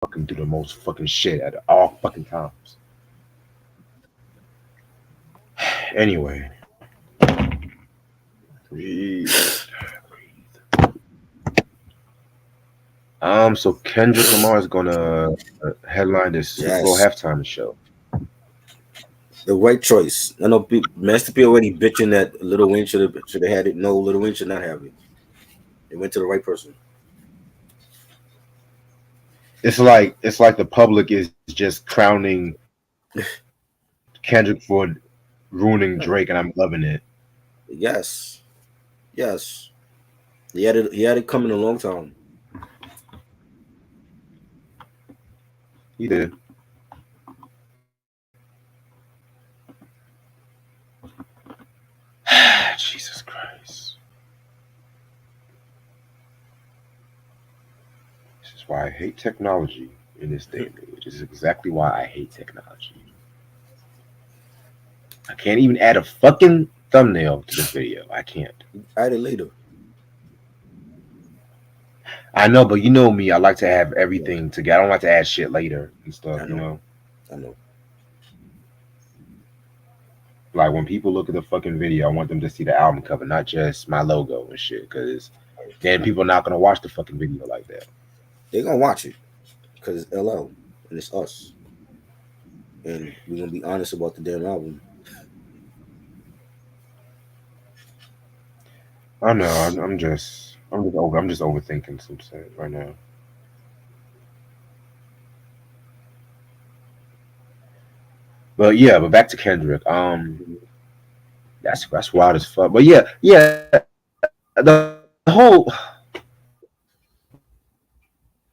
fucking do the most fucking shit at all fucking times. Anyway, breathe. So Kendrick Lamar is gonna headline this Super Bowl Yes, halftime show. the right choice. I know Master P already bitching that Little Wayne should have had it. No, Little Wayne should not have it. It went to the right person. It's like the public is just crowning Kendrick for ruining Drake, and I'm loving it. Yes, yes. He had it. He had it coming a long time. He did. Jesus Christ. This is why I hate technology in this day and age. This is exactly why I hate technology. I can't even add a fucking thumbnail to this video. I can't. Add it later. I know, but you know me. I like to have Yeah, everything together. I don't like to add shit later and stuff. I You know. know, I know. like when people look at the fucking video, I want them to see the album cover, not just my logo and shit. Because then people are not gonna watch the fucking video like that. They're gonna watch it because it's LL and it's us, and we're gonna be honest about the damn album. I know. I'm just overthinking some shit right now. But yeah, but back to Kendrick. That's wild as fuck. But yeah, the whole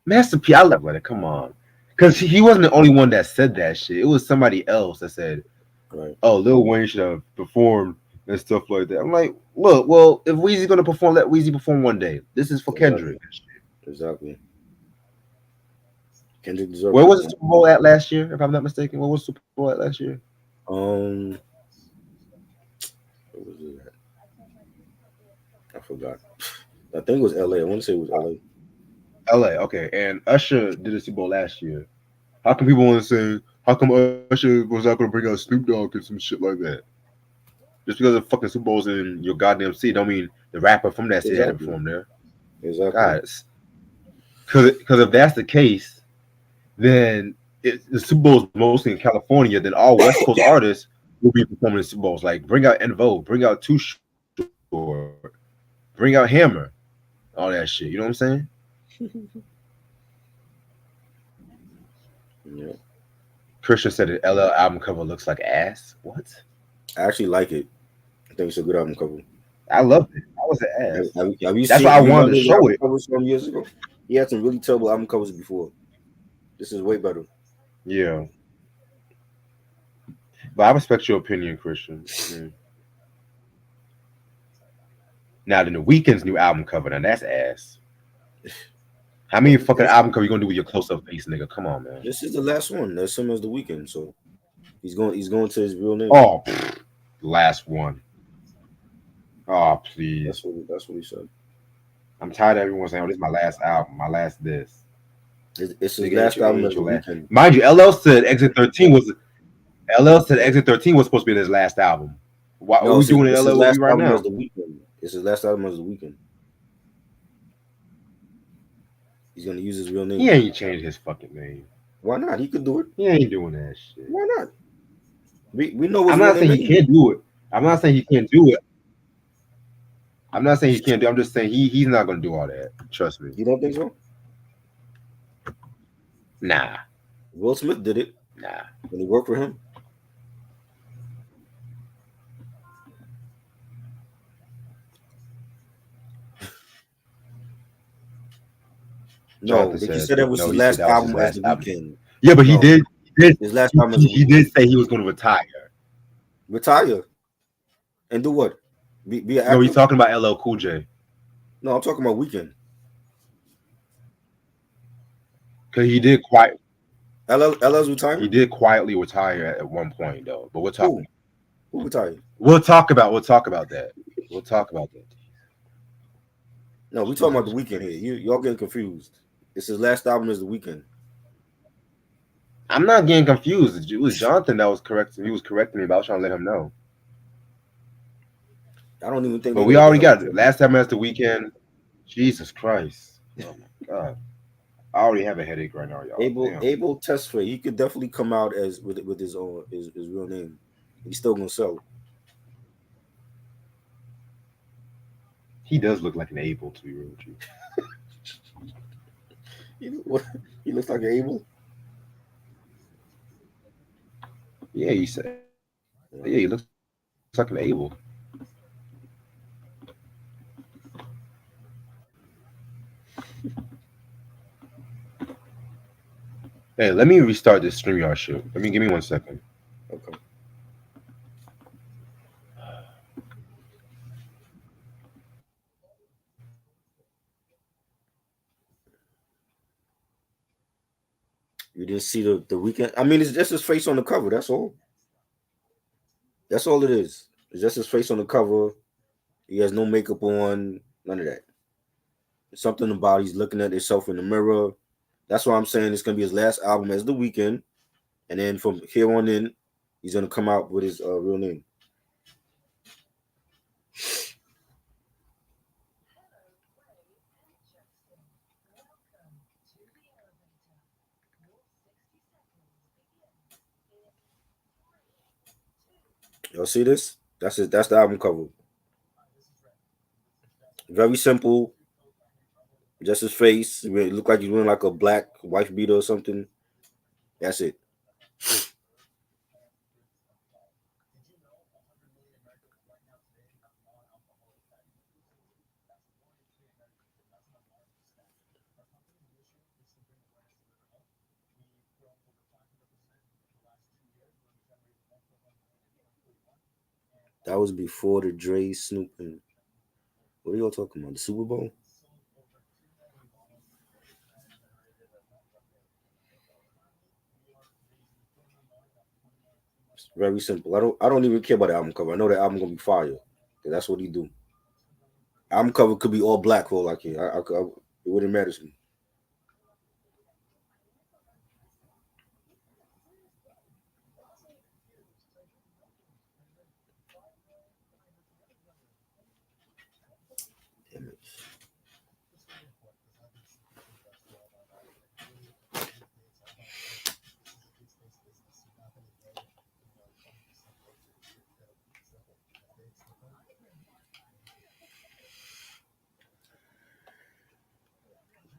Master P. I love it. Come on, because he wasn't the only one that said that shit. It was somebody else that said, Right. "Oh, Lil Wayne should have performed and stuff like that." I'm like, look, well, if Weezy's gonna perform, let Weezy perform one day. This is for Exactly. Kendrick. Exactly. Kendrick deserved Where it, was the man. Super Bowl at last year? If I'm not mistaken, where was the Super Bowl at last year? Um, what was it at? I forgot. I think it was LA. I want to say it was LA. LA. Okay, and Usher did the Super Bowl last year. How come people want to say? How come Usher was not gonna bring out Snoop Dogg and some shit like that? Just because the fucking Super Bowl's in your goddamn city, don't mean the rapper from that city had to Exactly. perform there. Exactly. Guys, because if that's the case, then the Super Bowl is mostly in California. Then all West Coast artists will be performing the Super Bowls. Like bring out Envo, bring out Too Short, bring out Hammer, all that shit. You know what I'm saying? Yeah. Christian said the LL album cover looks like ass. What? I actually like it. I think it's a good album cover. I loved it. I was an ass. Have you That's why seen? I You wanted remember to his show album it. covers from years ago? He had some really terrible album covers before. This is way better. Yeah, but I respect your opinion, Christian. Mm. Now then, the Weeknd's new album cover, now that's ass. How many Well, fucking album cover you gonna do with your close up face, nigga? Come on, man. this is the last one. That's him as the Weekend. So he's going to his real name. Oh, last one. Oh, please. That's what he said. I'm tired of everyone saying, "Oh, this is my last album, my last this." It's his Nigga, last album ain't as the your last. Weekend. Mind you, LL said Exit 13 was supposed to be his last album. Why are No, we doing an it's his LL with last you right album as now? the Weekend. It's his last album as the Weekend. He's gonna use his real He name. ain't changed his fucking name. Why not? He could do it. He ain't doing that shit. Why not? We know his I'm real not name saying he anyway. can't do it. I'm not saying he can't do it. I'm not saying he can't do it. I'm just saying he's not gonna do all that. Trust me. You don't think so? Nah, Will Smith did it nah. when he worked for him. No, Jonathan but you said said that was no. his He said last that was his album as last the album. Weekend. Yeah, but he No, did. He did. his last album as the He Weekend. did say he was going to retire. Retire and do what? Be an No, he's actor? talking about LL Cool J No, I'm talking about Weekend. because he did quite. LL's He retiring? did quietly retire at one point though. But Who? Who retired? we'll talk about that. We'll talk about that. No, we talking about the Jesus Weekend here. Christ. Y'all getting confused. It's his last album is the Weekend. I'm not getting confused. It was Jonathan that was correcting. He was correcting me, but I was trying to let him know. I don't even think But they we got the already album got it. cover. Last time as the weekend. Jesus Christ. Oh my God. I already have a headache right now, y'all. Damn. Abel Tesfaye, he could definitely come out as with his own his real name. He's still gonna sell. He does look like an Abel, to be real with you. What? He looks like Abel. Yeah, he said. Yeah, he looks like an Abel. Hey, let me restart this StreamYard shit. Give me 1 second. Okay. You didn't see the weekend. I mean, it's just his face on the cover. That's all. That's all it is. It's just his face on the cover. He has no makeup on. None of that. It's something about he's looking at himself in the mirror. That's why I'm saying it's gonna be his last album as The Weeknd, and then from here on in, he's gonna come out with his real name. Y'all see this? That's it. That's the album cover. Very simple. Just his face. It look like he's wearing like a black wife beater or something. That's it. That was before the Dre, Snoop, and what are y'all talking about? The Super Bowl? It's very simple. I don't even care about the album cover. I know the album gonna be fire. 'Cause that's what he do. Album cover could be all black for all I care. It wouldn't matter to me. Damn it.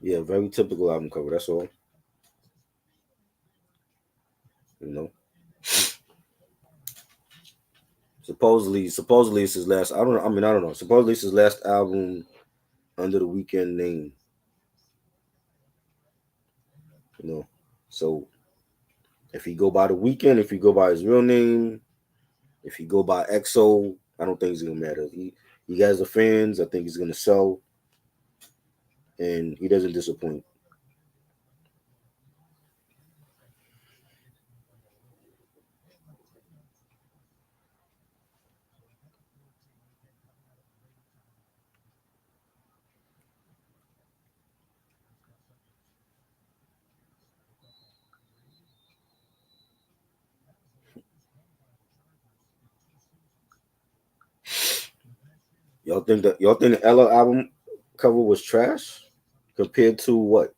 Yeah, very typical album cover. That's all. You know. Supposedly it's his last. I don't know. I mean, I don't know. Supposedly it's his last album under the Weeknd name. You know. So if he go by the Weeknd, if he go by his real name, if he go by EXO, I don't think it's gonna matter. He has the fans. I think he's gonna sell, and he doesn't disappoint. Y'all think the Ella album cover was trash compared to what?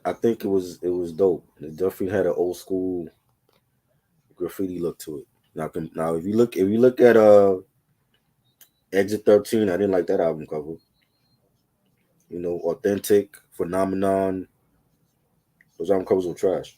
I think it was dope. It definitely had an old school graffiti look to it. Now if you look at Exit 13, I didn't like that album cover. Authentic, Phenomenon, those album covers were trash.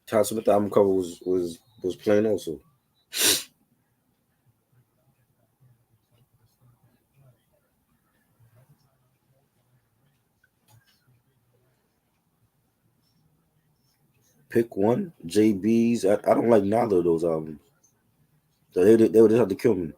Ty Smith album cover was plain also. Pick one. JB's. I don't like neither of those albums. So they would just have to kill me.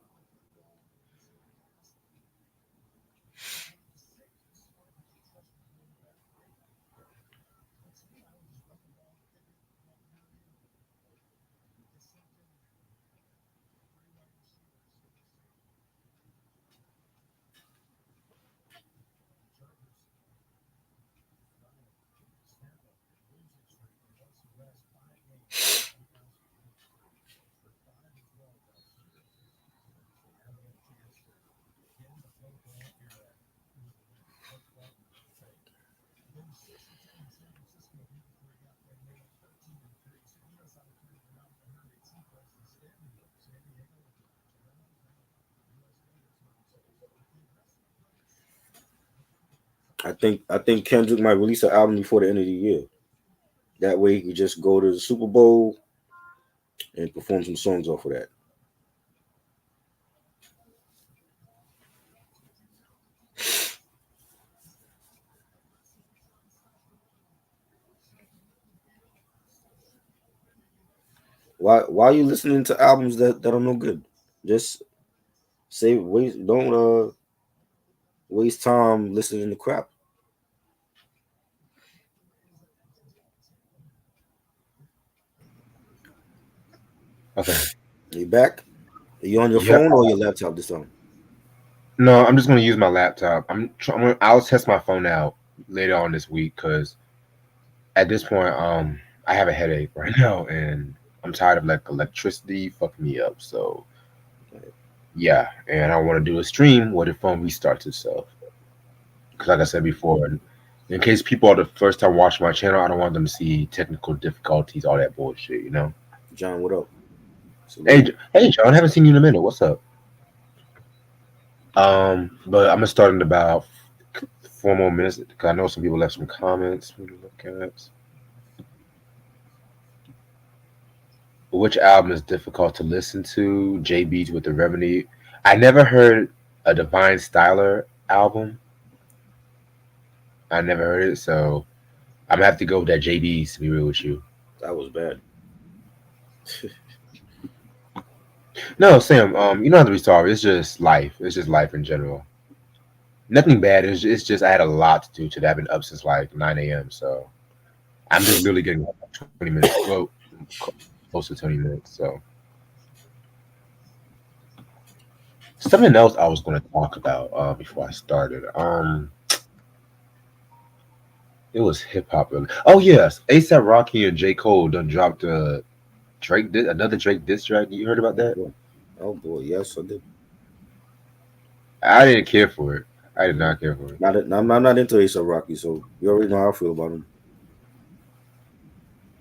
I think Kendrick might release an album before the end of the year. That way he could just go to the Super Bowl and perform some songs off of that. Why are you listening to albums that are no good? Just don't waste time listening to crap. Okay. Are you back? Are you on your Yep. phone or your laptop this time? No, I'm just gonna use my laptop. I'll test my phone out later on this week because at this point, I have a headache right now and I'm tired of like electricity fucking me up. So yeah, and I want to do a stream where the phone restarts itself. Because like I said before, in case people are the first time watching my channel, I don't want them to see technical difficulties, all that bullshit, you know. John, what up? Hey, hey, John, haven't seen you in a minute. What's up? But I'm gonna start in about 4 more minutes because I know some people left some comments. Let me look at which album is difficult to listen to. JB's with the Remedy. I never heard a Divine Styler album. I never heard it, so I'm gonna have to go with that JB's to be real with you. That was bad. No, Sam. You don't have to be sorry. It's just life. It's just life in general. Nothing bad. It's just I had a lot to do today. I've been up since like 9 a.m. So I'm just literally getting 20 minutes. Well, close to 20 minutes. So something else I was going to talk about before I started. It was hip hop. Really. Oh yes, ASAP Rocky and J Cole done dropped another Drake diss track. You heard about that? Oh boy, yes, I did. I didn't care for it. I did not care for it. I'm not into A$AP Rocky, so you already know how I feel about him.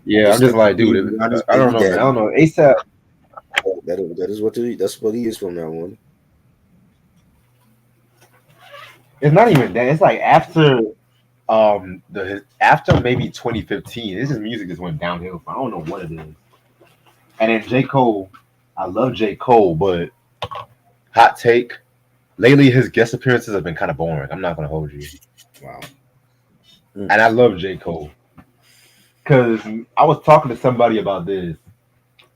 Yeah, I'm just like, dude. I don't know, man. I don't know. ASAP. That's what he is from now on. It's not even that. It's like after maybe 2015, this is music just went downhill. I don't know what it is. And then J Cole, I love J Cole, but hot take. Lately, his guest appearances have been kind of boring. I'm not gonna hold you. Wow. And I love J Cole because I was talking to somebody about this,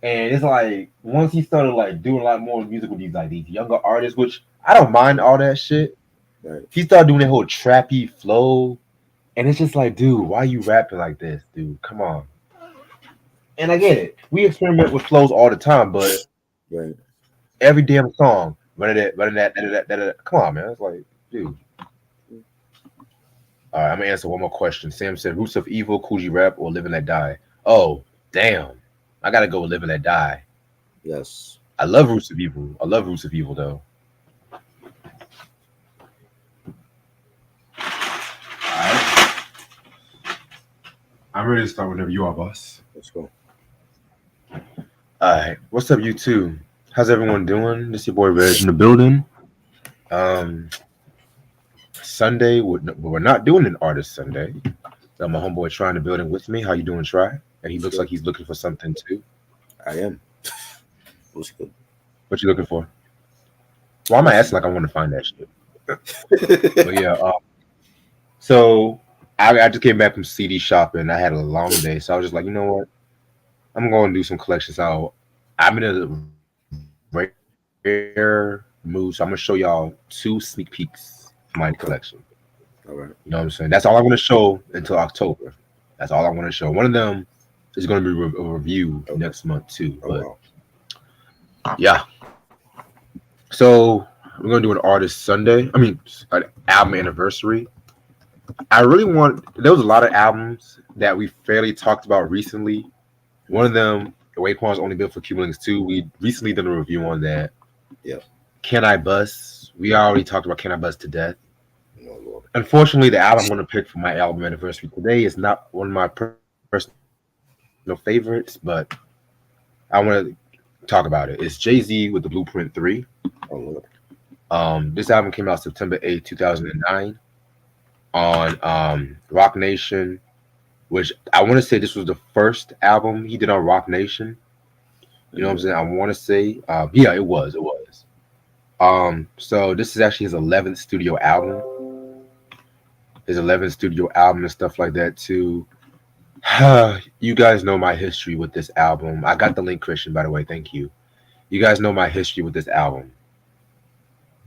and it's like once he started like doing a lot more music with these younger artists, which I don't mind all that shit. Right. He started doing that whole trappy flow, and it's just like, dude, why are you rapping like this, dude? Come on. And I get it. We experiment with flows all the time, but right. Every damn song, running that. Come on, man. It's like, dude. All right, I'm gonna answer one more question. Sam said, "Roots of Evil, Coogee Rap, or Live and Let Die." Oh, damn! I gotta go with Live and Let Die. Yes. I love Roots of Evil. I love Roots of Evil though. Alright. I'm ready to start whenever you are, boss. Let's go. Alright. What's up, you two? How's everyone doing? This is your boy Reg in the building. Sunday, we're not doing an artist Sunday. So my homeboy Try in the building with me. How you doing, Try? And he looks like he's looking for something too. I am. What's good? What you looking for? Why am I asking like I want to find that shit? But yeah, so I just came back from CD shopping. I had a long day, so I was just like, you know what? I'm going to do some collections. So I'm in a rare mood, so I'm gonna show y'all 2 sneak peeks of my collection. All right. You know what I'm saying? That's all I'm gonna show until October. That's all I'm gonna show. One of them is gonna be a review Okay. next month too. Oh But wow. yeah, so we're gonna do an artist Sunday. I mean, an album anniversary. I really want. There was a lot of albums that we fairly talked about recently. One of them, Raekwon's Only Built for Cuban Links 2. We recently done a review on that. Yeah. Can I Bust? We already talked about Can I Bust to death. No Lord. Unfortunately, the album I'm going to pick for my album anniversary today is not one of my personal favorites, but I want to talk about it. It's Jay-Z with the Blueprint 3. Oh Lord. This album came out September 8th, 2009 on Rock Nation, which I want to say this was the first album he did on Rock Nation. You know what I'm saying? I want to say, yeah, it was. It was. So this is actually his 11th studio album. His 11th studio album and stuff like that too. You guys know my history with this album. I got the link, Christian, by the way. Thank you. You guys know my history with this album.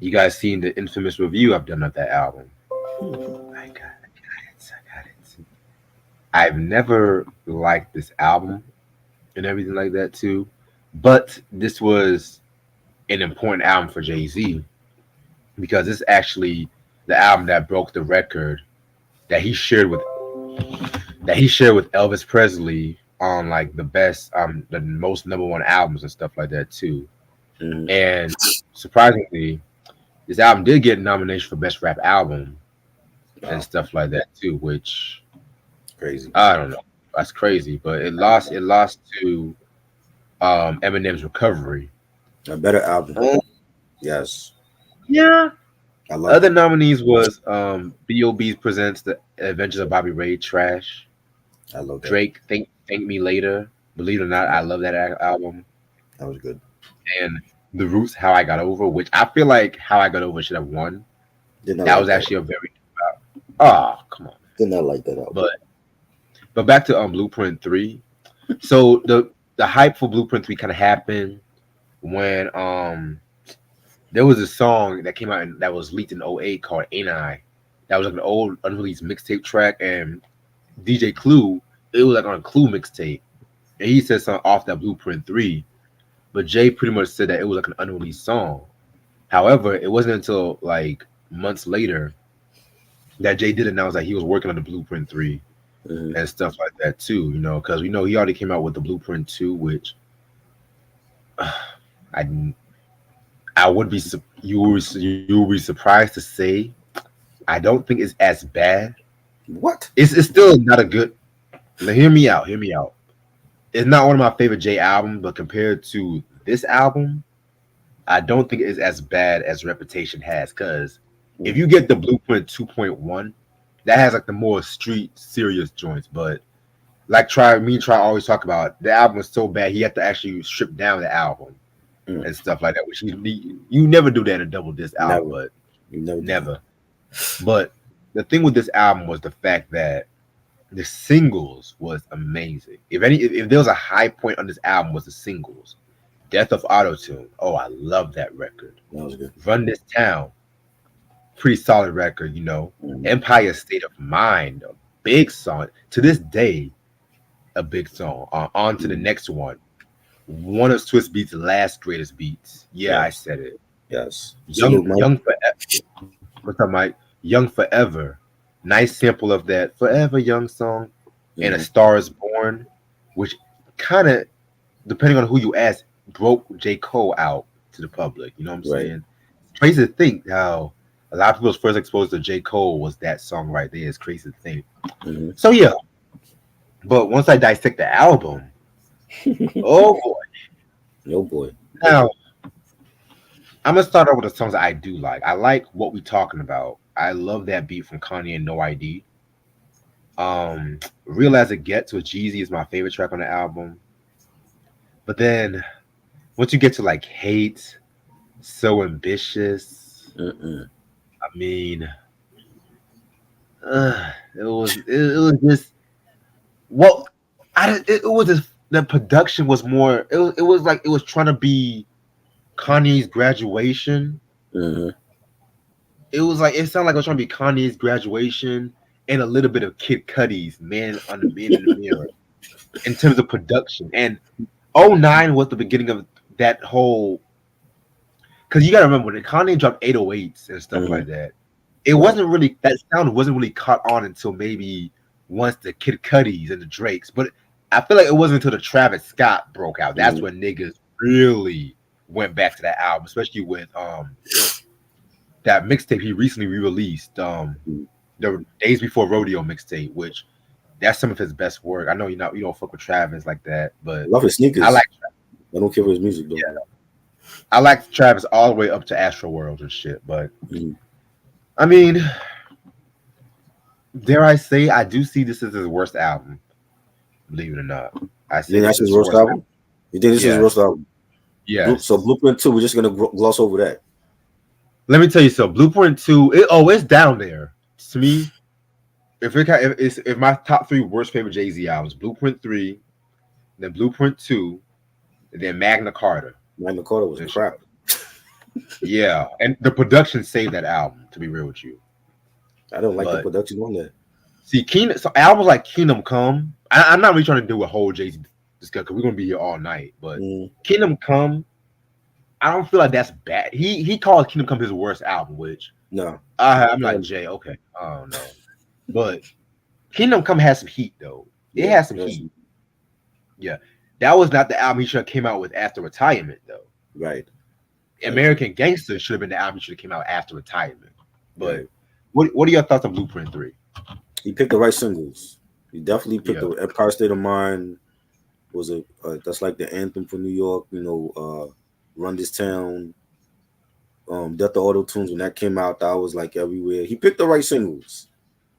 You guys seen the infamous review I've done of that album. I got it. I got it. I've never liked this album and everything like that too. But this was an important album for Jay-Z because it's actually the album that broke the record that he shared with Elvis Presley on like the most number one albums and stuff like that too. Mm-hmm. And surprisingly, this album did get a nomination for best rap album and Wow. stuff like that too, which Crazy. I don't know. That's crazy. But it lost to Eminem's Recovery. A better album. Um, Yes. yeah. I love Other it. nominees was B.O.B.'s presents The Adventures of Bobby Ray, Trash. I love that. Drake, Thank Me Later. Believe it or not, I love that album. That was good. And The Roots, How I Got Over, which I feel like How I Got Over should have won. Did not That like was that. actually a very oh come on. Did not like that album. But back to Blueprint 3. So the hype for Blueprint 3 kind of happened when there was a song that came out that was leaked in '08 called Ain't I. That was like an old unreleased mixtape track, and DJ Clue, it was like on a Clue mixtape. And he said something off that Blueprint 3, but Jay pretty much said that it was like an unreleased song. However, it wasn't until like months later that Jay did announce that he was working on the Blueprint 3 Mm-hmm. and stuff like that too, because we know he already came out with the Blueprint 2, which I would be you will be surprised to say I don't think it's as bad. What? It's still not a good. Now, hear me out. Hear me out. It's not one of my favorite Jay albums, but compared to this album, I don't think it's as bad as Reputation has. Because if you get the Blueprint 2.1, that has like the more street serious joints. But like try always talk about, the album was so bad he had to actually strip down the album and stuff like that. Which you never do that in a double disc album, Never. but You never. never. But the thing with this album was the fact that the singles was amazing. If there was a high point on this album was the singles. Death of Autotune. Oh, I love that record. That was good. Run This Town. Pretty solid record, Empire State of Mind, a big song. To this day, a big song. On to the next one. One of Swiss Beats' last greatest beats. Yeah, I said it. Yes. Young Forever. What's up, Mike? Young Forever. Nice sample of that Forever Young song. And A Star Is Born, which kind of, depending on who you ask, broke J. Cole out to the public. You know what I'm saying? It's crazy to think how a lot of people's first exposure to J. Cole was that song right there. It's crazy to think. Mm-hmm. So yeah. But once I dissect the album, oh boy. Oh boy. Now, I'm gonna start out with the songs that I do like. I like What We Talking About. I love that beat from Kanye and No ID. Real As It Gets with Jeezy is my favorite track on the album. But then once you get to like Hate, So Ambitious, I mean, it was just well, it was just the production was more. It was like it was trying to be Kanye's graduation. Mm-hmm. It was like it sounded like it was trying to be Kanye's graduation and a little bit of Kid Cudi's Man in the Mirror in terms of production. And '09 was the beginning of that whole because you gotta remember when Kanye dropped 808s and stuff Mm-hmm. like that, it Right. wasn't really that sound wasn't really caught on until maybe once the Kid Cudis and the Drakes. But I feel like it wasn't until the Travis Scott broke out. That's Mm-hmm. when niggas really went back to that album, especially with that mixtape he recently re-released, the Days Before Rodeo mixtape, which that's some of his best work. I know you don't fuck with Travis like that, I but love his I sneakers. like I don't care for his music though. yeah, I like Travis all the way up to Astro World and shit. But Mm-hmm. I mean, dare I say, I do see this as his worst album. Believe it or not, I You say think this that's is his his worst worst album. album? You think this is his worst Yes, album? So yes. Blueprint 2, we're just gonna gloss over that. Let me tell you so. Blueprint 2, it's down there to me. If my top three worst favorite Jay Z albums, Blueprint 3, then Blueprint 2, and then Magna Carta. Magna Carta was And shit. crap. Yeah, and the production saved that album. To be real with you, I don't like the but production on there. see, so albums like Kingdom Come. I'm not really trying to do a whole Jay Z discussion because we're gonna be here all night. But Mm, Kingdom Come, I don't feel like that's bad. He calls Kingdom Come his worst album, which no. I'm like Um, Jay. Okay, I don't know, but Kingdom Come has some heat though. It yeah, has some yes, heat. Yeah, that was not the album he should have came out with after retirement though. right. Very true. American Gangster should have been the album he should have came out after retirement. But Right. what are your thoughts on Blueprint 3? He picked the right singles. He definitely picked Yeah, the Empire State of Mind was that's like the anthem for New York. Run This Town. Death to Auto Tunes when that came out, that was like everywhere. He picked the right singles.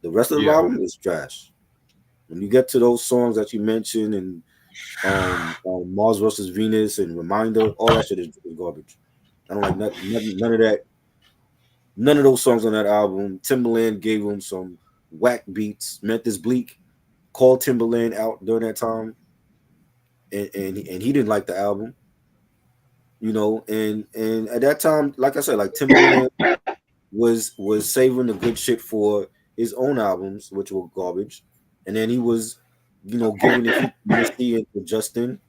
The rest of the yeah, album is trash. When you get to those songs that you mentioned and Mars versus Venus and Reminder, all that shit is garbage. I don't like none of that. None of those songs on that album. Timbaland gave him some whack beats. Memphis Bleak called Timbaland out during that time, and he didn't like the album. And at that time, like I said, like Timbaland was saving the good shit for his own albums, which were garbage, and then he was, giving it to Missy and to Justin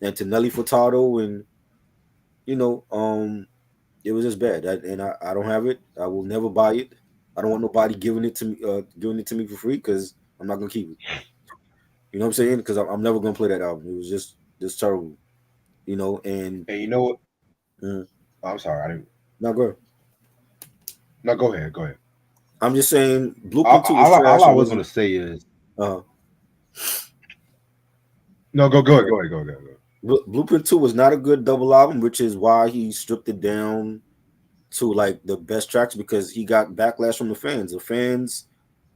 and to Nelly Furtado, and you know, um, it was just bad. I don't have it. I will never buy it. I don't want nobody giving it to me for free because I'm not gonna keep it. You know what I'm saying? Because I'm never gonna play that album. It was just terrible. And and you know what? mm, Oh, I'm sorry, I didn't. now go. No, go ahead, go ahead. I'm just saying, All, Blueprint Two was all, all trash. I It was wasn't. gonna say is Uh, no. Go ahead. Blueprint Two was not a good double album, which is why he stripped it down to like the best tracks because he got backlash from the fans. The fans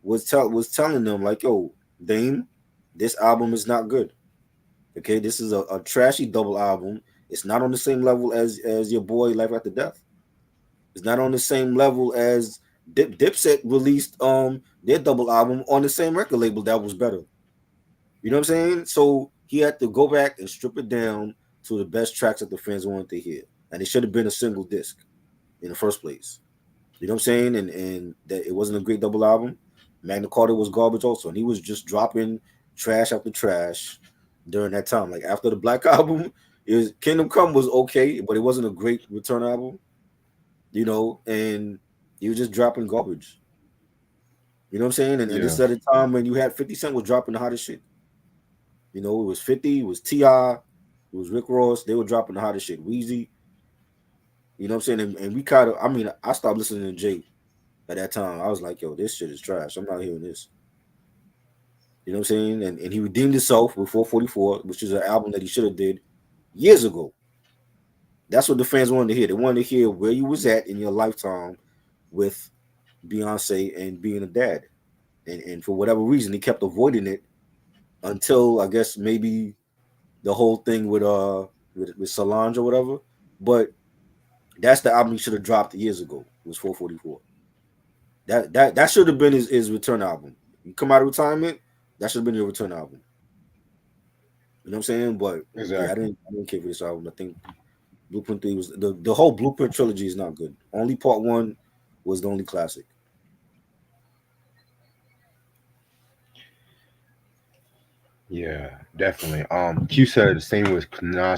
was telling them like, "Yo, Dame, this album is not good. Okay, this is a trashy double album. It's not on the same level as your boy Life After Death. It's not on the same level as Dipset released their double album on the same record label that was better. You know what I'm saying? So he had to go back and strip it down to the best tracks that the fans wanted to hear, and it should have been a single disc in the first place. You know what I'm saying? And that it wasn't a great double album. Magna Carta was garbage also, and he was just dropping trash after trash during that time. Like after the Black album, it was Kingdom Come was okay, but it wasn't a great return album. And he was just dropping garbage. You know what I'm saying? And this Yeah, is at a time when you had 50 Cent was dropping the hottest shit. It was 50, it was T.I., it was Rick Ross. They were dropping the hottest shit. Wheezy, you know what I'm saying? And we kind of, I mean, I stopped listening to Jay at that time. I was like, yo, this shit is trash. I'm not hearing this. You know what I'm saying? And he redeemed himself with 444, which is an album that he should have did years ago. That's what the fans wanted to hear. They wanted to hear where you was at in your lifetime with Beyonce and being a dad. And for whatever reason, he kept avoiding it until I guess maybe the whole thing with Solange or whatever. But that's the album he should have dropped years ago. It was 444. That should have been his return album. You come out of retirement, that should have been your return album. You know what I'm saying? But Exactly. yeah, I didn't care for this album. I think Blueprint 3 was the whole Blueprint trilogy is not good. Only part 1 was the only classic. Yeah, definitely. Q said the same with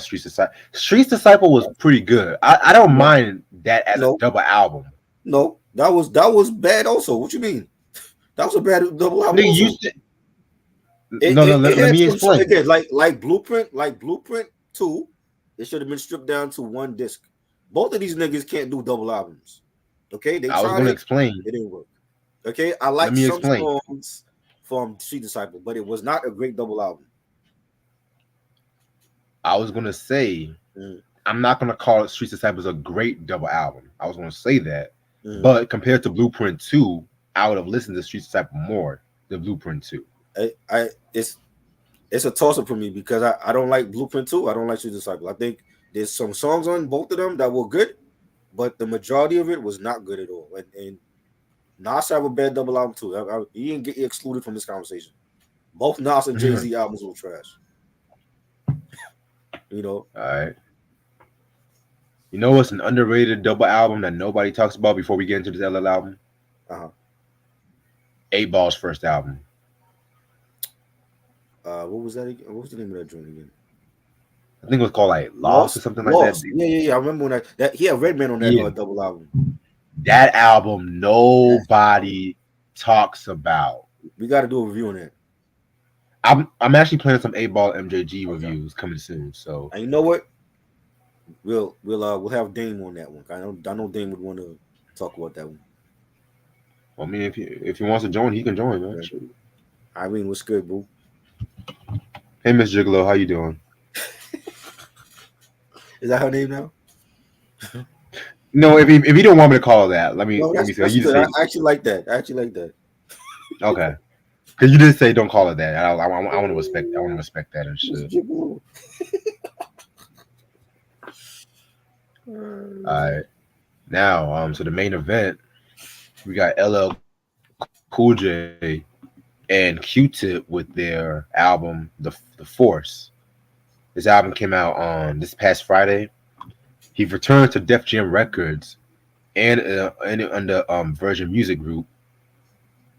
Streets Disciple. Streets Disciple was pretty good. I don't No, mind that as a no, double album. no. That was bad also. What you mean? That was a bad double album Nigga, also. no, It let had me some explain. again, like Blueprint 2, it should have been stripped down to one disc. Both of these niggas can't do double albums. Okay, they I was tried gonna it, explain. it didn't work. Okay, I Let like me some explain. songs from Street Disciple, but it was not a great double album. I was gonna say I'm not gonna call it Streets Disciples a great double album. I was gonna say that, but compared to Blueprint 2, I would have listened to Streets Disciple more than Blueprint 2. It's a toss up for me because I don't like Blueprint 2. I don't like Street Disciple. I think there's some songs on both of them that were good, but the majority of it was not good at all. And Nas have a bad double album too. He didn't get excluded from this conversation. Both Nas and Jay-Z albums were trash. You know. All right. You know what's an underrated double album that nobody talks about before we get into this LL album? 8Ball's first album. What was that again? What was the name of that joint again? I think it was called like Lost or something like that. Yeah. I remember when that he had Redman on that double album. That album nobody talks about. We got to do a review on that. I'm actually planning some 8Ball MJG reviews coming soon. So and you know what? We'll have Dame on that one. I know Dame would want to talk about that one. I mean, if he wants to join, he can join, man. Right. Irene, what's good, boo? Hey, Miss Gigolo, how you doing? Is that her name now? No, if you don't want me to call her that, let me say. I actually like that. Okay, because you did say don't call her that. I want to respect. I want to respect that and shit. All right, now so the main event, we got LL Cool J and Q-Tip with their album The Force. This album came out on this past Friday. He returned to Def Jam Records and under Virgin Music Group.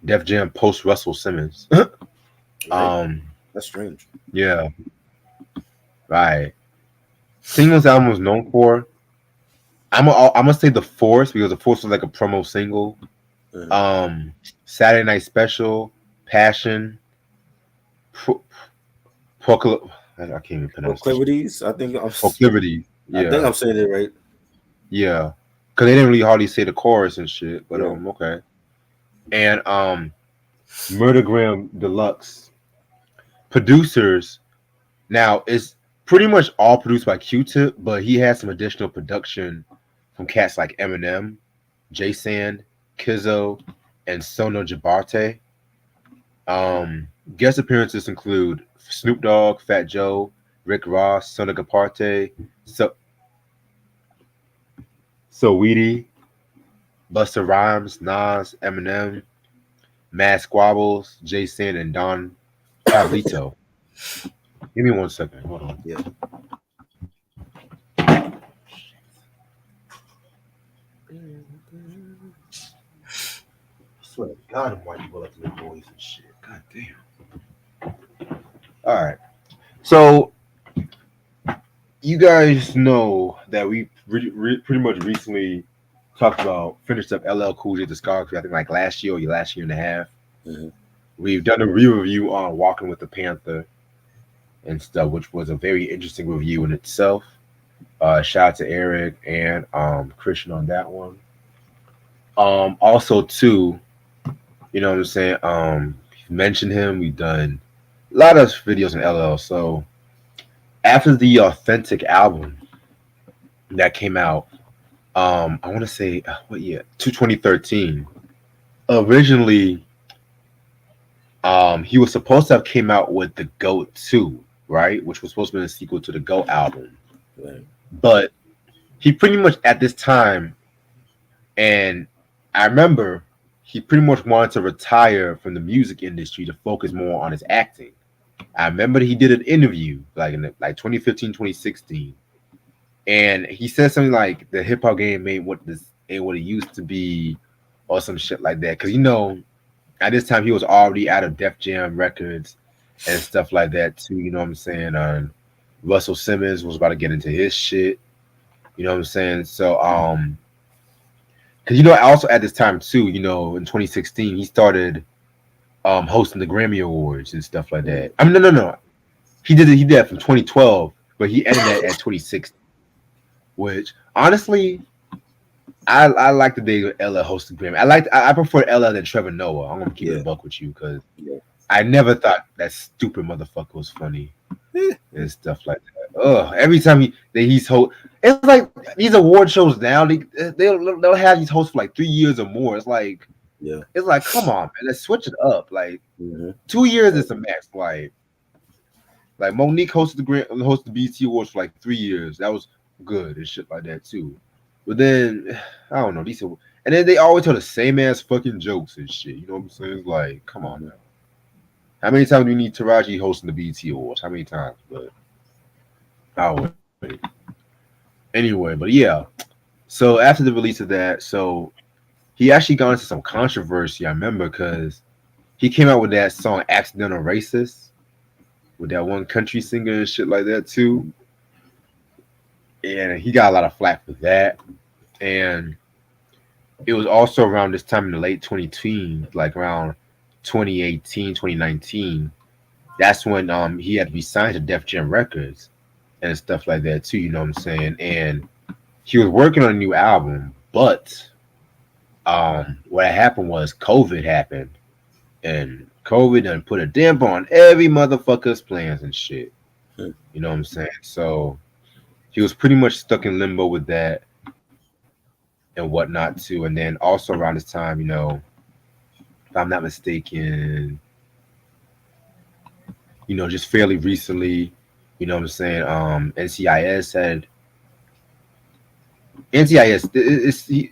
Def Jam post Russell Simmons. Right. That's strange. Yeah. Right. Singles album was known for. I'm gonna say The Force because The Force was like a promo single. Saturday Night Special, Passion, I can't even pronounce Proclivities. I think Proclivities. Yeah. I think I'm saying it right. Yeah, because they didn't really hardly say the chorus and shit. But okay. And Murdergram Deluxe. Producers. Now it's pretty much all produced by Q-Tip, but he had some additional production from cats like Eminem, J Sand, Kizzo, and Sono Jabarte. Guest appearances include Snoop Dogg, Fat Joe, Rick Ross, Sono Jabarte, Saweetie, Busta Rhymes, Nas, Eminem, Mad Squabbles, J Sand, and Don Pablito. Give me 1 second. Hold on. Yeah. I swear to God, I'm white people like to make noise and shit. God damn. All right. So, you guys know that we pretty much recently finished up LL Cool J discography, I think like last year and a half. We've done a review on Walking with the Panther and stuff, which was a very interesting review in itself. Shout out to Eric and Christian on that one. Also too, you know what I'm saying? Mentioned him. We've done a lot of videos on LL. So after the Authentic album that came out, I want to say what year? 2013. Originally, he was supposed to have came out with the GOAT 2, right? Which was supposed to be a sequel to the GOAT album. Right. But he pretty much at this time, and I remember he pretty much wanted to retire from the music industry to focus more on his acting. I remember he did an interview like in like 2015, 2016, and he said something like the hip hop game ain't what it used to be, or some shit like that. Because at this time he was already out of Def Jam Records and stuff like that too. You know what I'm saying? Russell Simmons was about to get into his shit. You know what I'm saying? So because also at this time too, in 2016 he started hosting the Grammy Awards and stuff like that. I mean, no. He did that from 2012, but he ended that at 2016. Which honestly, I like the day when Ella hosted Grammy. I prefer Ella than Trevor Noah. I'm gonna keep it a buck with you because I never thought that stupid motherfucker was funny and stuff like that. Ugh, every time he's host, it's like these award shows now. They'll have these hosts for like 3 years or more. It's like come on, man, let's switch it up. Like 2 years is the max. Like Monique hosted the BET Awards for like 3 years. That was good and shit like that too. But then I don't know and then they always tell the same ass fucking jokes and shit. You know what I'm saying? It's like, come on now. How many times do you need Taraji hosting the BET Awards? How many times? But I'll wait. Anyway, but yeah. So after the release of that, so he actually got into some controversy. I remember because he came out with that song "Accidental Racist" with that one country singer and shit like that too. And he got a lot of flack for that. And it was also around this time in the late 2010s, like around 2018, 2019. That's when he had to be signed to Def Jam Records and stuff like that too, you know what I'm saying? And he was working on a new album, but what happened was COVID happened. And COVID done put a damper on every motherfucker's plans and shit. You know what I'm saying? So he was pretty much stuck in limbo with that and whatnot too. And then also around this time, if I'm not mistaken, just fairly recently, you know what I'm saying? NCIS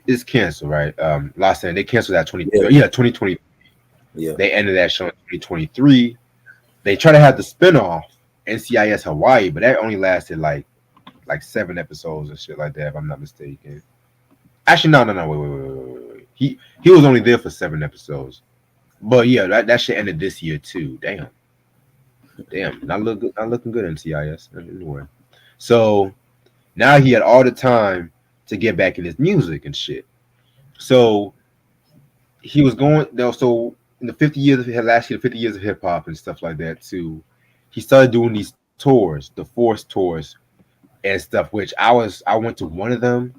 is canceled, right? Last time they canceled that 2020. Yeah. They ended that show in 2023. They tried to have the spinoff NCIS Hawaii, but that only lasted like 7 episodes and shit like that, if I'm not mistaken. Actually, no. Wait. He was only there for 7 episodes. But yeah, that shit ended this year too. Damn, not looking good NCIS anyway. So now he had all the time to get back in his music and shit. So he was going so in the 50 years of last year, 50 years of hip hop and stuff like that too. He started doing these tours, the Force tours and stuff, which I went to one of them.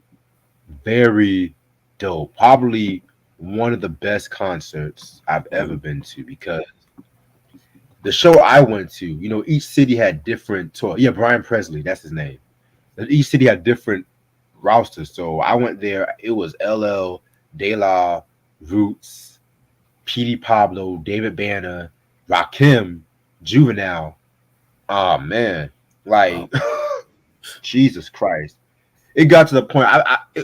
Very dope. Probably one of the best concerts I've ever been to because the show I went to, each city had different tour. Yeah, Brian Presley, that's his name. Each city had different rosters. So I went there. It was LL, De La, Roots, Petey Pablo, David Banner, Rakim, Juvenile. Oh man, like Jesus Christ! It got to the point.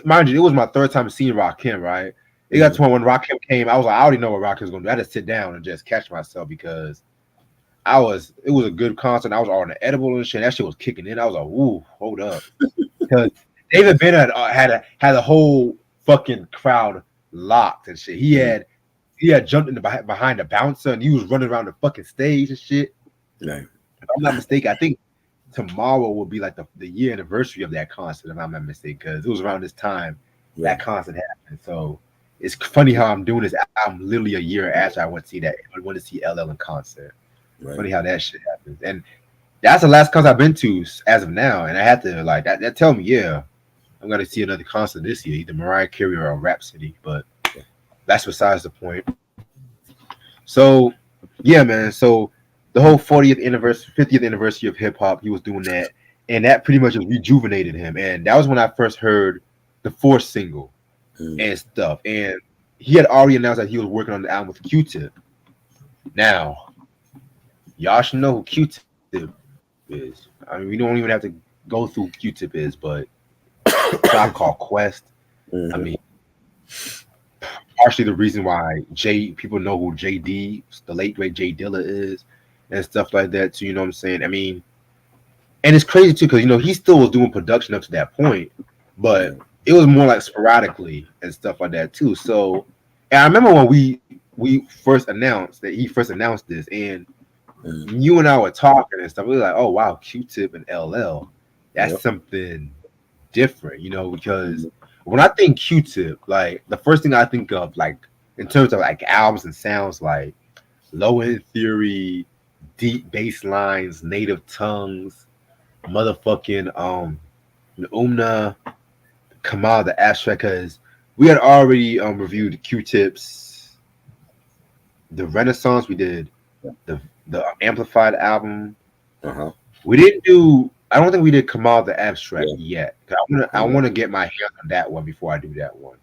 Mind you, it was my 3rd time seeing Rakim. Right? It got to the point when Rakim came, I was like, I already know what Rakim's gonna do. I had to sit down and just catch myself because it was a good concert. I was on the edible and shit. That shit was kicking in. I was like, ooh, hold up, because David Banner had a whole fucking crowd locked and shit. He had jumped in behind the bouncer and he was running around the fucking stage and shit. Right. If I'm not mistaken, I think tomorrow will be like the year anniversary of that concert, if I'm not mistaken, because it was around this time that concert happened. So it's funny how I'm doing this. I'm literally a year after I went to see that. I went to see LL in concert. Right. Funny how that shit happens. And that's the last concert I've been to as of now. And I had to like that tell me, yeah, I'm gonna see another concert this year, either Mariah Carey or Rhapsody. But that's besides the point. So yeah, man. So the whole 50th anniversary of hip hop, he was doing that, and that pretty much rejuvenated him. And that was when I first heard the Force single and stuff. And he had already announced that he was working on the album with Q-Tip. Now, y'all should know who Q-Tip is. I mean, we don't even have to go through who Q-Tip is, but Tribe Called Quest. I mean, partially the reason why people know who JD, the late great Jay Dilla is, and stuff like that too. You know what I'm saying? I mean, and it's crazy too because he still was doing production up to that point, but Yeah. it was more like sporadically and stuff like that too. So, and I remember when we first announced that he first announced this, and Mm. you and I were talking and stuff. We were like, oh wow, Q-Tip and LL, that's Yep. something different, because Mhm. when I think Q-Tip, like the first thing I think of, like in terms of like albums and sounds, like Low End Theory, deep bass lines, native tongues, motherfucking Umna, Kamal the Abstract, because we had already reviewed Q-Tip's The Renaissance. We did the Amplified album. Uh-huh. We didn't do. I don't think we did Kamal the Abstract Yeah. yet. 'Cause I Yeah. wanna get my hands on that one before I do that one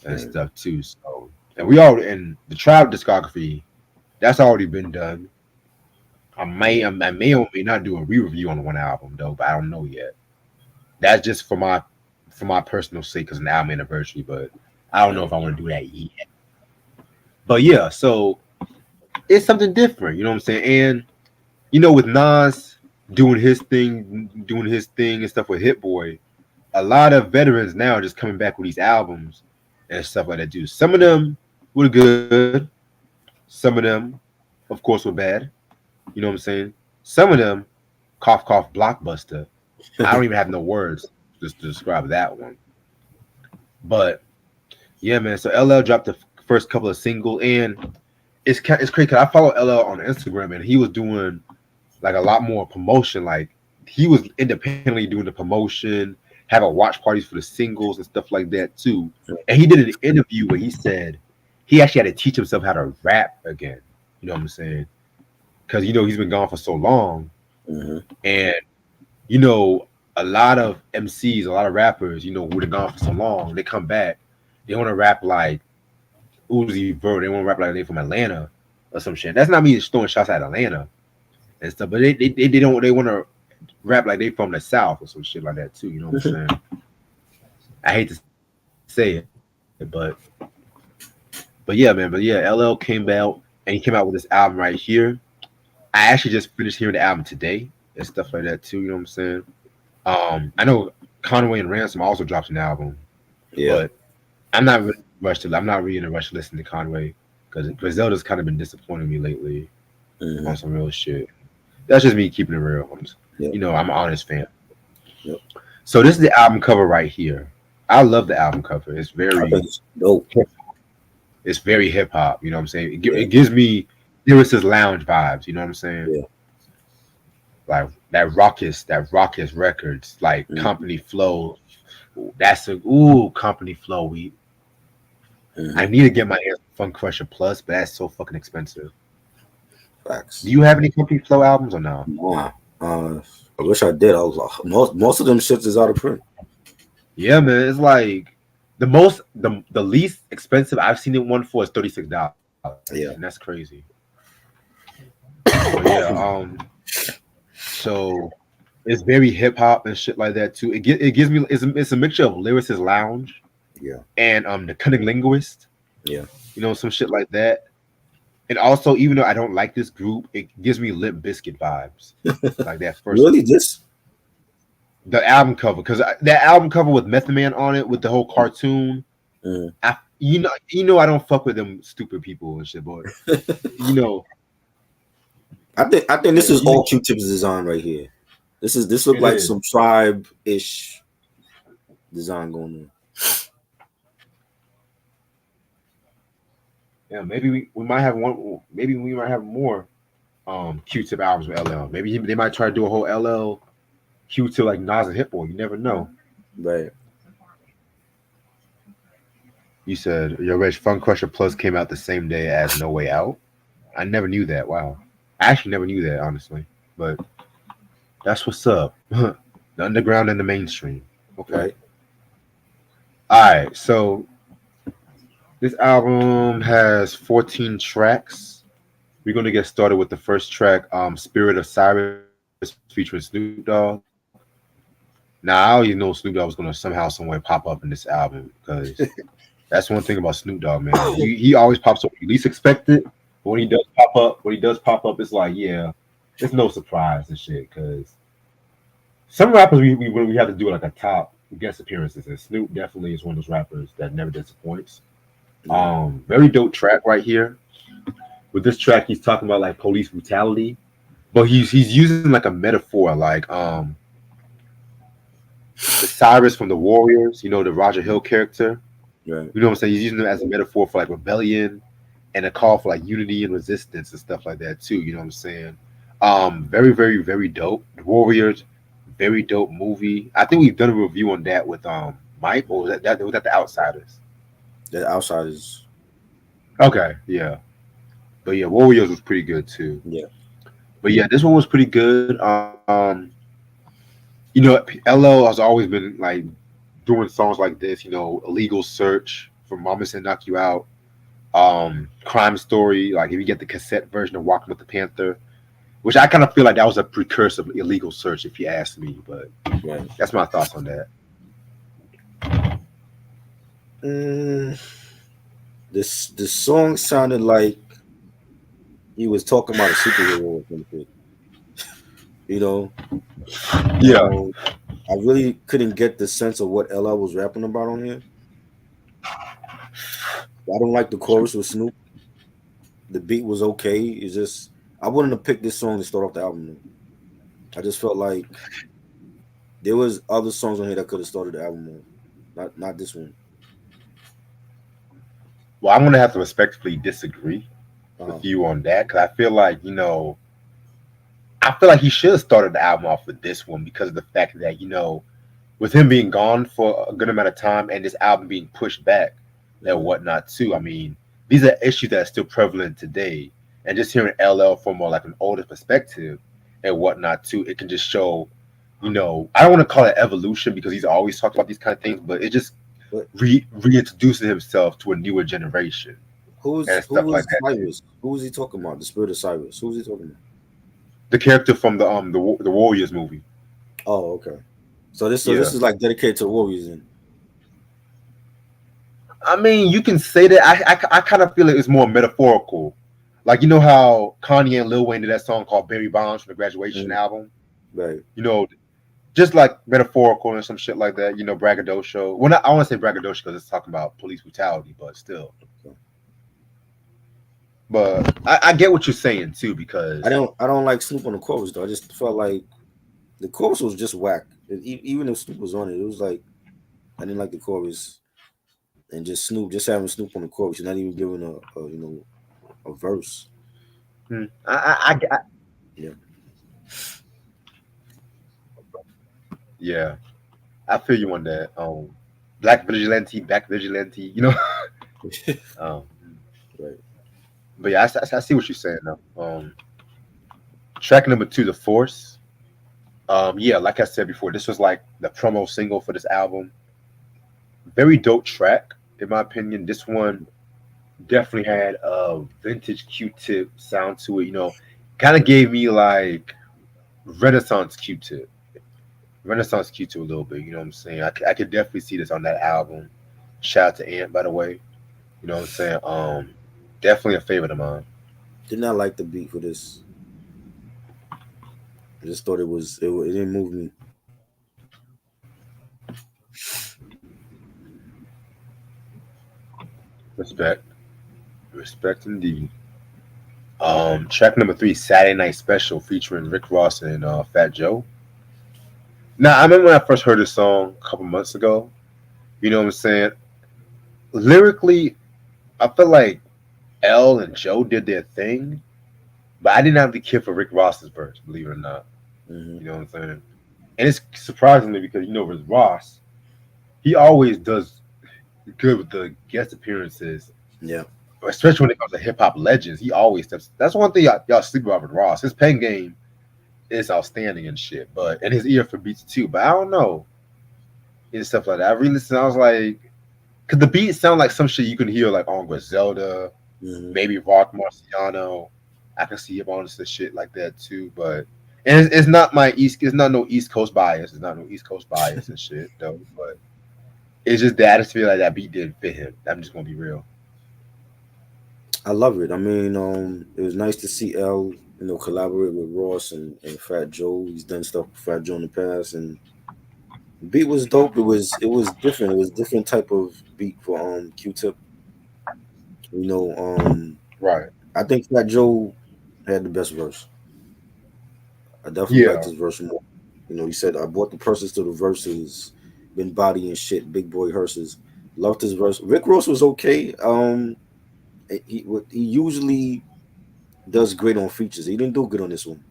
and Mm. stuff too. So, and we already in the Tribe discography. That's already been done. I may or may not do a re-review on one album though, but I don't know yet. That's just for my personal sake because an album anniversary. But I don't know if I want to do that yet. But yeah, so it's something different. You know what I'm saying? And with Nas doing his thing and stuff with Hit Boy, a lot of veterans now are just coming back with these albums and stuff like that. Too. Some of them were good. Some of them, of course, were bad. You know what I'm saying? Some of them, cough cough, blockbuster. I don't even have no words just to describe that one. But yeah, man. So LL dropped the first couple of singles, and it's crazy because I follow LL on Instagram, and he was doing like a lot more promotion. Like he was independently doing the promotion, having watch parties for the singles and stuff like that too. And he did an interview where he said he actually had to teach himself how to rap again. You know what I'm saying? Because he's been gone for so long, Mhm. and you know a lot of MCs, a lot of rappers, who've been gone for so long, they come back, they want to rap like Uzi Vert, they want to rap like they from Atlanta or some shit. That's not me just throwing shots at Atlanta and stuff, but they don't they want to rap like they from the South or some shit like that too. You know what I'm saying? I hate to say it, but yeah, man. But yeah, LL came out and he came out with this album right here. I actually just finished hearing the album today and stuff like that too. You know what I'm saying? I know Conway and Ransom also dropped an album, Yeah. but I'm not really in a rush to listen to Conway because Griselda's kind of been disappointing me lately Mhm. on some real shit. That's just me keeping it real. Yep. I'm an honest fan. Yep. So this is the album cover right here. I love the album cover. It's I think very it's dope. it's very hip hop. You know what I'm saying? Yeah. It gives me Lyricist Lounge vibes. You know what I'm saying? Yeah. Like that raucous records, like Mm. Company Flow. Company Flow. I Mhm. need to get my hands on Funk Crusher Plus, but that's so fucking expensive. Do Facts. you have any Company Flow albums or no? Nah. I wish I did. I was most of them shits is out of print. Yeah, man. It's like the least expensive I've seen it one for is $36, and that's Yeah. crazy. But yeah, so it's very hip hop and shit like that too. It gives me it's a mixture of Lyricist Lounge Yeah. and the Cunning Linguist, Yeah. some shit like that. And also, even though I don't like this group, it gives me Limp Bizkit vibes, like that first Really? Just the album cover, because that album cover with Method Man on it with the whole cartoon. mm. I don't fuck with them stupid people and shit, but you know, I think this yeah, is all Q-Tip's design right here. This look it like is. some tribe-ish design going on. Yeah, maybe we might have one. Maybe we might have more Q-Tip albums with LL. Maybe they might try to do a whole LL Q-Tip like Nas and Hit Boy. You never know. Right. You said your Reg Funk Crusher Plus came out the same day as No Way Out. I never knew that. Wow, I actually never knew that honestly. But that's what's up. The underground and the mainstream. Okay. Right. All right. So this album has 14 tracks. We're gonna get started with the first track, "Spirit of Cyrus" featuring Snoop Dogg. Now I already know Snoop Dogg was gonna somehow, some way pop up in this album because That's one thing about Snoop Dogg, man. He always pops up when you least expect it. But when he does pop up, it's like, yeah, it's no surprise and shit. Because some rappers we have to do like a top guest appearances, and Snoop definitely is one of those rappers that never disappoints. Yeah. Very dope track right here. With this track, he's talking about like police brutality, but he's using like a metaphor, like the Cyrus from the Warriors, the Roger Hill character. Right. You know what I'm saying? He's using it as a metaphor for like rebellion and a call for like unity and resistance and stuff like that too. You know what I'm saying? Very, very, very dope. The Warriors, very dope movie. I think we've done a review on that with Mike, or was that the Outsiders? The Outsiders. Okay, yeah. But yeah, Warriors was pretty good too. Yeah. But yeah, this one was pretty good. LL has always been like doing songs like this. Illegal Search from Mama Said Knock You Out. Crime Story. Like if you get the cassette version of Walking with the Panther, which I kind of feel like that was a precursor of Illegal Search, if you ask me. But Right. that's my thoughts on that. This song sounded like he was talking about a superhero or something. You know. Yeah. I really couldn't get the sense of what LL was rapping about on here. I don't like the chorus with Snoop. The beat was okay. It's just I wouldn't have picked this song to start off the album. I just felt like there was other songs on here that could have started the album on. Not this one. Well, I'm gonna have to respectfully disagree with you on that, because I feel like he should have started the album off with this one, because of the fact that with him being gone for a good amount of time and this album being pushed back and whatnot too. I mean, these are issues that are still prevalent today, and just hearing LL from more like an older perspective and whatnot too, it can just show. I don't want to call it evolution, because he's always talked about these kind of things, but it just reintroducing himself to a newer generation. Who was Cyrus? Who was he talking about? The spirit of Cyrus. Who was he talking about? The character from the Warriors movie. Oh, okay. So this is like dedicated to the Warriors. Then. I mean, you can say that. I kind of feel it's more metaphorical. Like, how Kanye and Lil Wayne did that song called Barry Bonds from the Graduation album? Right. Just like metaphorical and some shit like that. Braggadocio. Well, I want to say braggadocio because it's talking about police brutality, but still. Okay. But I get what you're saying too, because I don't like Snoop on the chorus though. I just felt like the chorus was just whack. Even if Snoop was on it, it was like I didn't like the chorus, and just having Snoop on the chorus, you're not even giving a verse. Yeah, I feel you on that. Black vigilante, Right. But yeah, I see what you're saying now. Track number 2, The Force. Yeah, like I said before, this was like the promo single for this album. Very dope track, in my opinion. This one definitely had a vintage Q-Tip sound to it. Kind of gave me like Renaissance Q-Tip a little bit. You know what I'm saying? I could definitely see this on that album. Shout out to Ant, by the way. You know what I'm saying? Definitely a favorite of mine. Did not like the beat for this. I just thought it didn't move me. Respect indeed. Track number 3, Saturday Night Special, featuring Rick Ross and Fat Joe. Now, I remember when I first heard this song a couple months ago. You know what I'm saying? Lyrically, I feel like L and Joe did their thing, but I didn't have the care for Rick Ross's verse, believe it or not. Mm-hmm. You know what I'm saying? And it's surprisingly because with Ross, he always does good with the guest appearances. Yeah. Especially when it comes to hip hop legends, he always steps. That's one thing y'all sleep about with Ross. His pen game is outstanding and shit, and his ear for beats too. But I don't know, and stuff like that. I re-listened. I was like, because the beats sound like some shit you can hear like on Griselda, maybe Rock Marciano. I can see him on some shit like that too. But it's not no East Coast bias. It's not no East Coast bias and shit though. But it's just the atmosphere like that beat didn't fit him. I'm just gonna be real. I love it. I mean, it was nice to see L, collaborate with Ross and Fat Joe. He's done stuff with Fat Joe in the past, and the beat was dope. It was different. It was different type of beat for Q-Tip. You know, Right. I think Fat Joe had the best verse. I definitely liked Yeah. his verse more. He said, "I bought the purses to the verses, been bodying shit, big boy hearses." Loved his verse. Rick Ross was okay. He usually does great on features. He didn't do good on this one.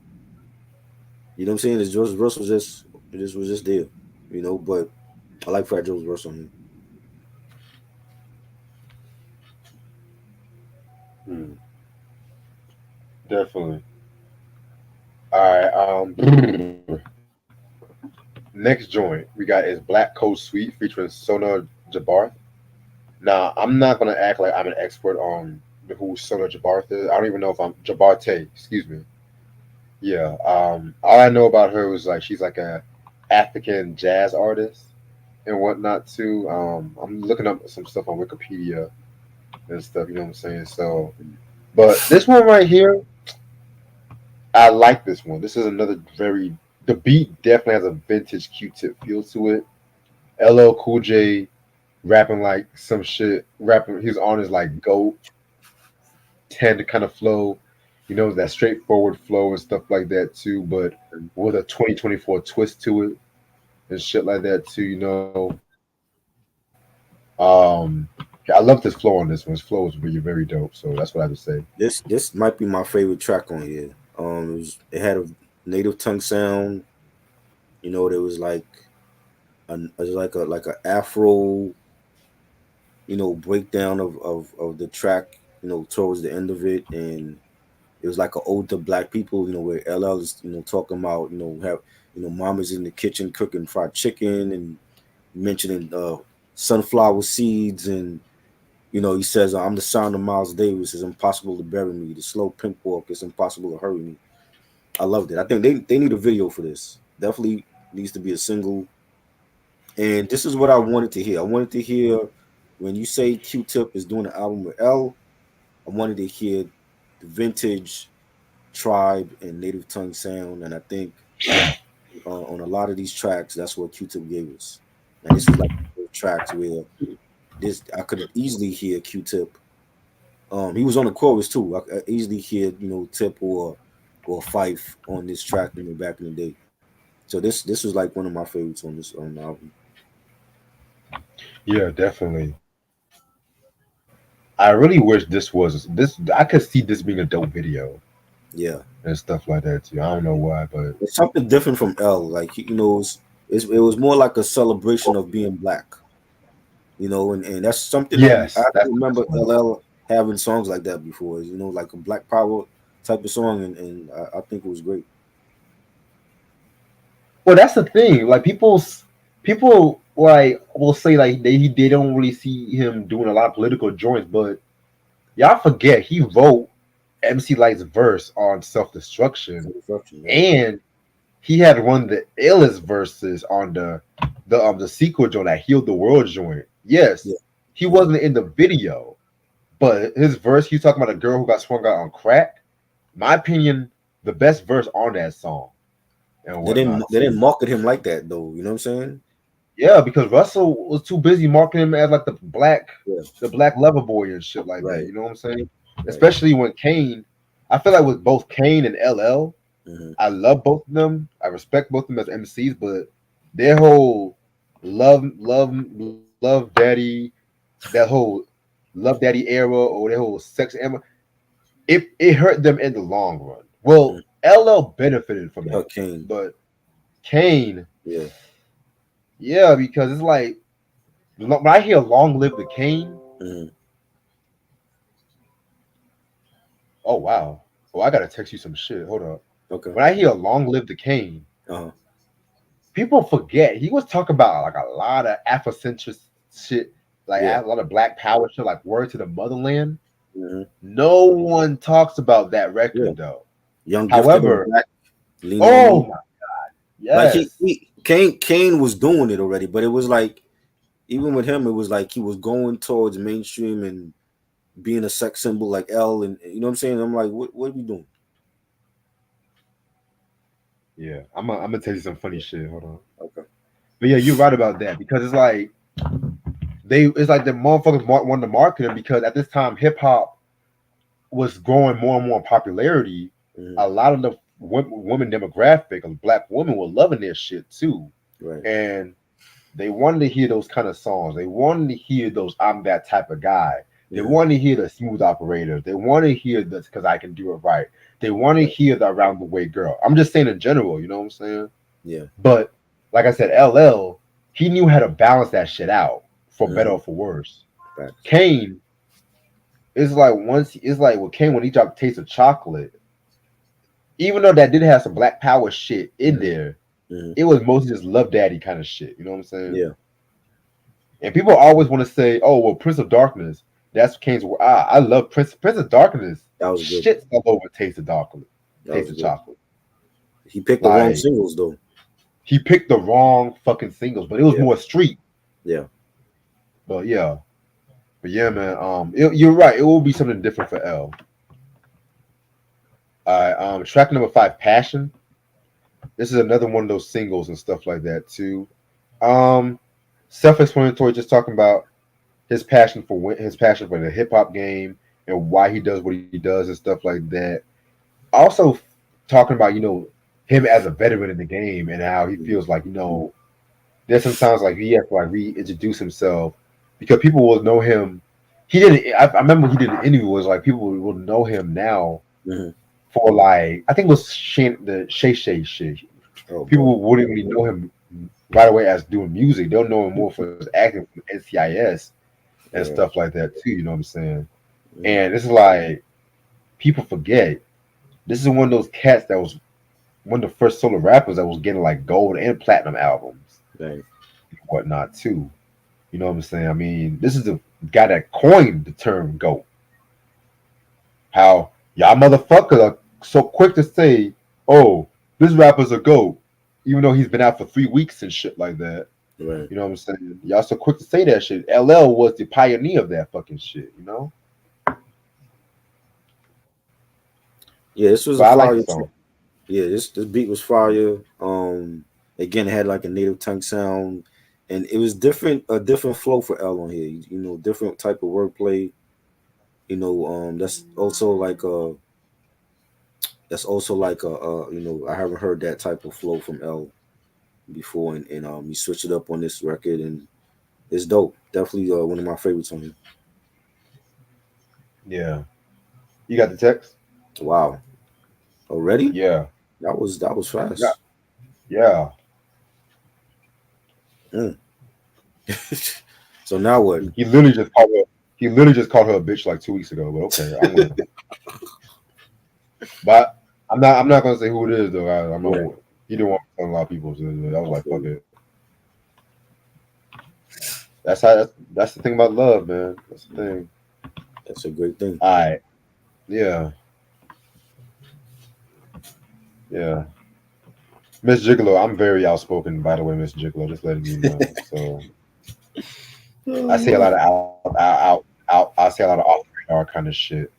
You know what I'm saying? His verse was just there. But I like Fat Joe's verse on him. Hmm, definitely. All right. Next joint we got is Black Coat Suite featuring Sona Jabarth. Now I'm not gonna act like I'm an expert on who Sona Jabarth is. I don't even know if I'm Jabarte. Excuse me. Yeah. All I know about her was like she's like a African jazz artist and whatnot too. I'm looking up some stuff on Wikipedia and stuff. You know what I'm saying? So, but this one right here, I like this one. This is another very. The beat definitely has a vintage Q-Tip feel to it. LL Cool J rapping like some shit. Rapping, he's on his like GOAT 10 kind of flow. That straightforward flow and stuff like that too. But with a 2024 twist to it and shit like that too. I love this flow on this one. His flow is really very dope. So that's what I would say. This might be my favorite track on here. It had a native tongue sound. There was like it was like a Afro, breakdown of the track. Towards the end of it, and it was like an ode to black people. Where LL is talking about have mama's in the kitchen cooking fried chicken and mentioning sunflower seeds, and he says, "I'm the sound of Miles Davis. It's impossible to bury me. The slow pimp walk. It's impossible to hurry me." I loved it. I think they need a video for this. Definitely needs to be a single. And this is what I wanted to hear. I wanted to hear when you say Q-Tip is doing an album with L. I wanted to hear the vintage tribe and native tongue sound, and I think on a lot of these tracks, that's what Q-Tip gave us. And this was like the tracks where this I could easily hear Q-Tip. He was on the chorus too. I easily hear Tip or Fife on this track back in the day. So this was like one of my favorites on this on the album. Yeah, definitely. I really wish this was this. I could see this being a dope video Yeah, and stuff like that too. I don't know why, but it's something different from L. Like it was more like a celebration of being black. And that's something I yes, that's don't the best remember one. LL having songs like that before. Like a Black Power type of song, and I think it was great. Well, that's the thing. Like people like will say like they don't really see him doing a lot of political joints, but y'all forget he wrote MC Light's verse on self destruction, Satisfaction, yeah, and he had one of the illest verses on the sequel joint that healed the world joint. yeah, Yes, he yeah. wasn't in the video, but his verse, he's talking about a girl who got swung out on crack. My opinion, the best verse on that song and whatnot They didn't too. market him like that though. You know what I'm saying? Yeah, because Russell was too busy marketing him as like Yeah, the black lover boy and shit like that. right, You know what I'm saying? right. Especially when Kane, I feel like with both Kane and LL, Hmm. I love both of them. I respect both of them as MCs, but their whole love daddy, that whole love daddy era or their whole sex era, it hurt them in the long run. Hmm. Well, LL benefited from it, Kane, but Kane, yeah. yeah, because it's like when I hear "Long Live the Kane," Hmm. oh wow, oh I gotta text you some shit. Hold up. Okay. When I hear "Long Live the Kane," Uh-huh. people forget he was talking about like a lot of Afrocentric shit, like Yeah. a lot of Black Power shit, like "Word to the Motherland." Hmm. No one talks about that Yeah. record though. Young, gifted, and However, black. Lean on oh me. my Like yes, Kane was doing it already, but it was like even with him, it was like he was going towards mainstream and being a sex symbol like L, and you know what I'm saying. I'm like, what are we doing? Yeah, I'm gonna tell you some funny shit. Hold on. Okay. But yeah, you're right about that because it's like the motherfuckers wanted to market him because at this time hip hop was growing more and more in popularity. Mm-hmm. A lot of the women demographic of black women were loving their shit too, Right. and they wanted to hear those kind of songs. They wanted to hear those "I'm that type of guy." They Mm-hmm. wanted to hear the smooth operator. They want to hear this because I can do it right. They want to Right. hear the around the way girl. I'm just saying in general, you know what I'm saying? Yeah. But like I said, LL, he knew how to balance that shit out for better Mm-hmm. or for worse. Facts. Kane, it's like with Kane when he dropped Taste of Chocolate, even though that did have some Black Power shit in Mm-hmm. there, Mm-hmm. it was mostly just Love Daddy kind of shit. You know what I'm saying? Yeah. And people always want to say, "Oh, well, Prince of Darkness, that's Kane's." I love Prince of Darkness. That was good. Shits all over Taste of Chocolate, That Taste was of good. Chocolate. He picked the wrong Like singles though. he picked the wrong fucking singles, but it was Yeah. more street. Yeah. But yeah, man. You're right. It will be something different for L. Track number 5, Passion. This is another one of those singles and stuff like that too. Um, Self-explanatory, just talking about his passion for the hip hop game and why he does what he does and stuff like that. Also, talking about him as a veteran in the game and how he Mm-hmm. feels like there's sometimes like he has to like reintroduce himself because people will know him. He didn't. I remember he did an interview was like people will know him now Mm-hmm. for like I think it was the Shay Shay shit. Oh boy. People wouldn't really know him right away as doing music. They'll know him more for his acting from NCIS and Yeah. stuff like that too. You know what I'm saying? Mm-hmm. And this is like people forget. This is one of those cats that was one of the first solo rappers that was getting like gold and platinum albums Right. and whatnot too. You know what I'm saying? I mean, this is the guy that coined the term GOAT. How y'all motherfuckers are so quick to say, "Oh, this rapper's a GOAT," even though he's been out for 3 weeks and shit like that. Right. You know what I'm saying? Y'all so quick to say that shit. LL was the pioneer of that fucking shit. You know? Yeah. This was But a I like the fire. song. Yeah. This beat was fire. Again, it had like a native tongue sound, and it was different. A different flow for L on here. Different type of wordplay. That's also like I haven't heard that type of flow from L before, and he switched it up on this record, and it's dope. Definitely one of my favorites on here. Yeah. You got the text? Wow, already? Yeah. That was Yeah. fast. Yeah. Mm. So now what? He literally just called her. He literally just called her a bitch like 2 weeks ago. But okay, I'm gonna. But I'm not gonna say who it is though. I'm Right. not. He didn't want to tell a lot of people. So I was I like, feel fuck you. it. That's the thing about love, man. That's the thing. That's a great thing. All right. Yeah. Yeah. Miss Gigolo, I'm very outspoken, by the way, Miss Gigolo. Just letting you know. So I say a lot of out. I say a lot of off the radar kind of shit.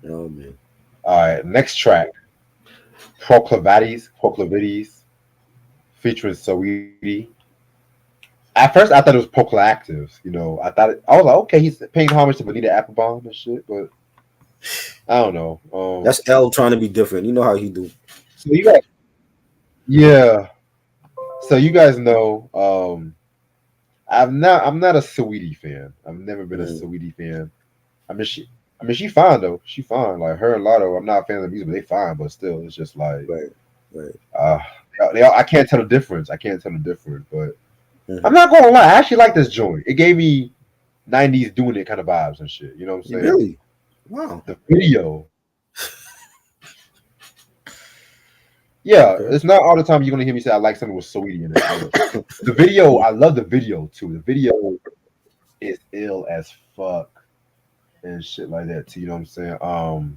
Oh man. All right. Next track, Proclivities, featuring Saweetie. At first, I thought it was Proclactives. I was like, okay, he's paying homage to Bonita Applebaum and shit, but I don't know. That's L trying to be different. You know how he do. So you guys, yeah. So you guys know, I'm not a Saweetie fan. I've never been a Mm, Saweetie fan. I mean, she fine though. She fine. Like her and Lotto, I'm not a fan of the music, but they fine. But still, it's just like, right. Right. uh, I can't tell the difference. I can't tell the difference. But Mm-hmm. I'm not gonna lie. I actually like this joint. It gave me '90s doing it kind of vibes and shit. You know what I'm You saying? really? Wow. The video. Yeah, Okay. it's not all the time you're gonna hear me say I like something with Saweetie in it. But the video, I love the video too. The video is ill as fuck and shit like that too. You know what I'm saying?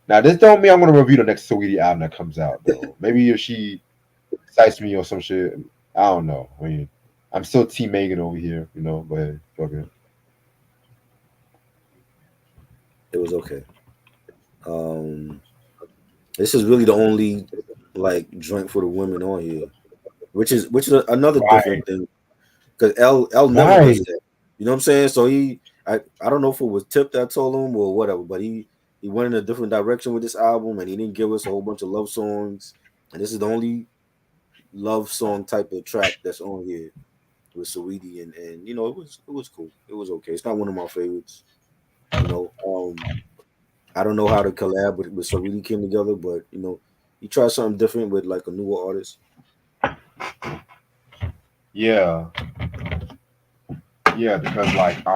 Now this don't mean I'm gonna review the next Saweetie album that comes out though. Maybe if she excites me or some shit, I don't know. I mean, I'm still Team Megan over here, but fuck it. It was okay. Um, this is really the only like joint for the women on here, which is another Right, different thing because L never does right. that. You know what I'm saying? So I don't know if it was Tip that told him or whatever, but he went in a different direction with this album, and he didn't give us a whole bunch of love songs. And this is the only love song type of track that's on here with Saweetie, and it was cool. It was okay. It's not one of my favorites. You know, I don't know how the collab with Saweetie came together, but he tried something different with like a newer artist. Yeah, yeah, because like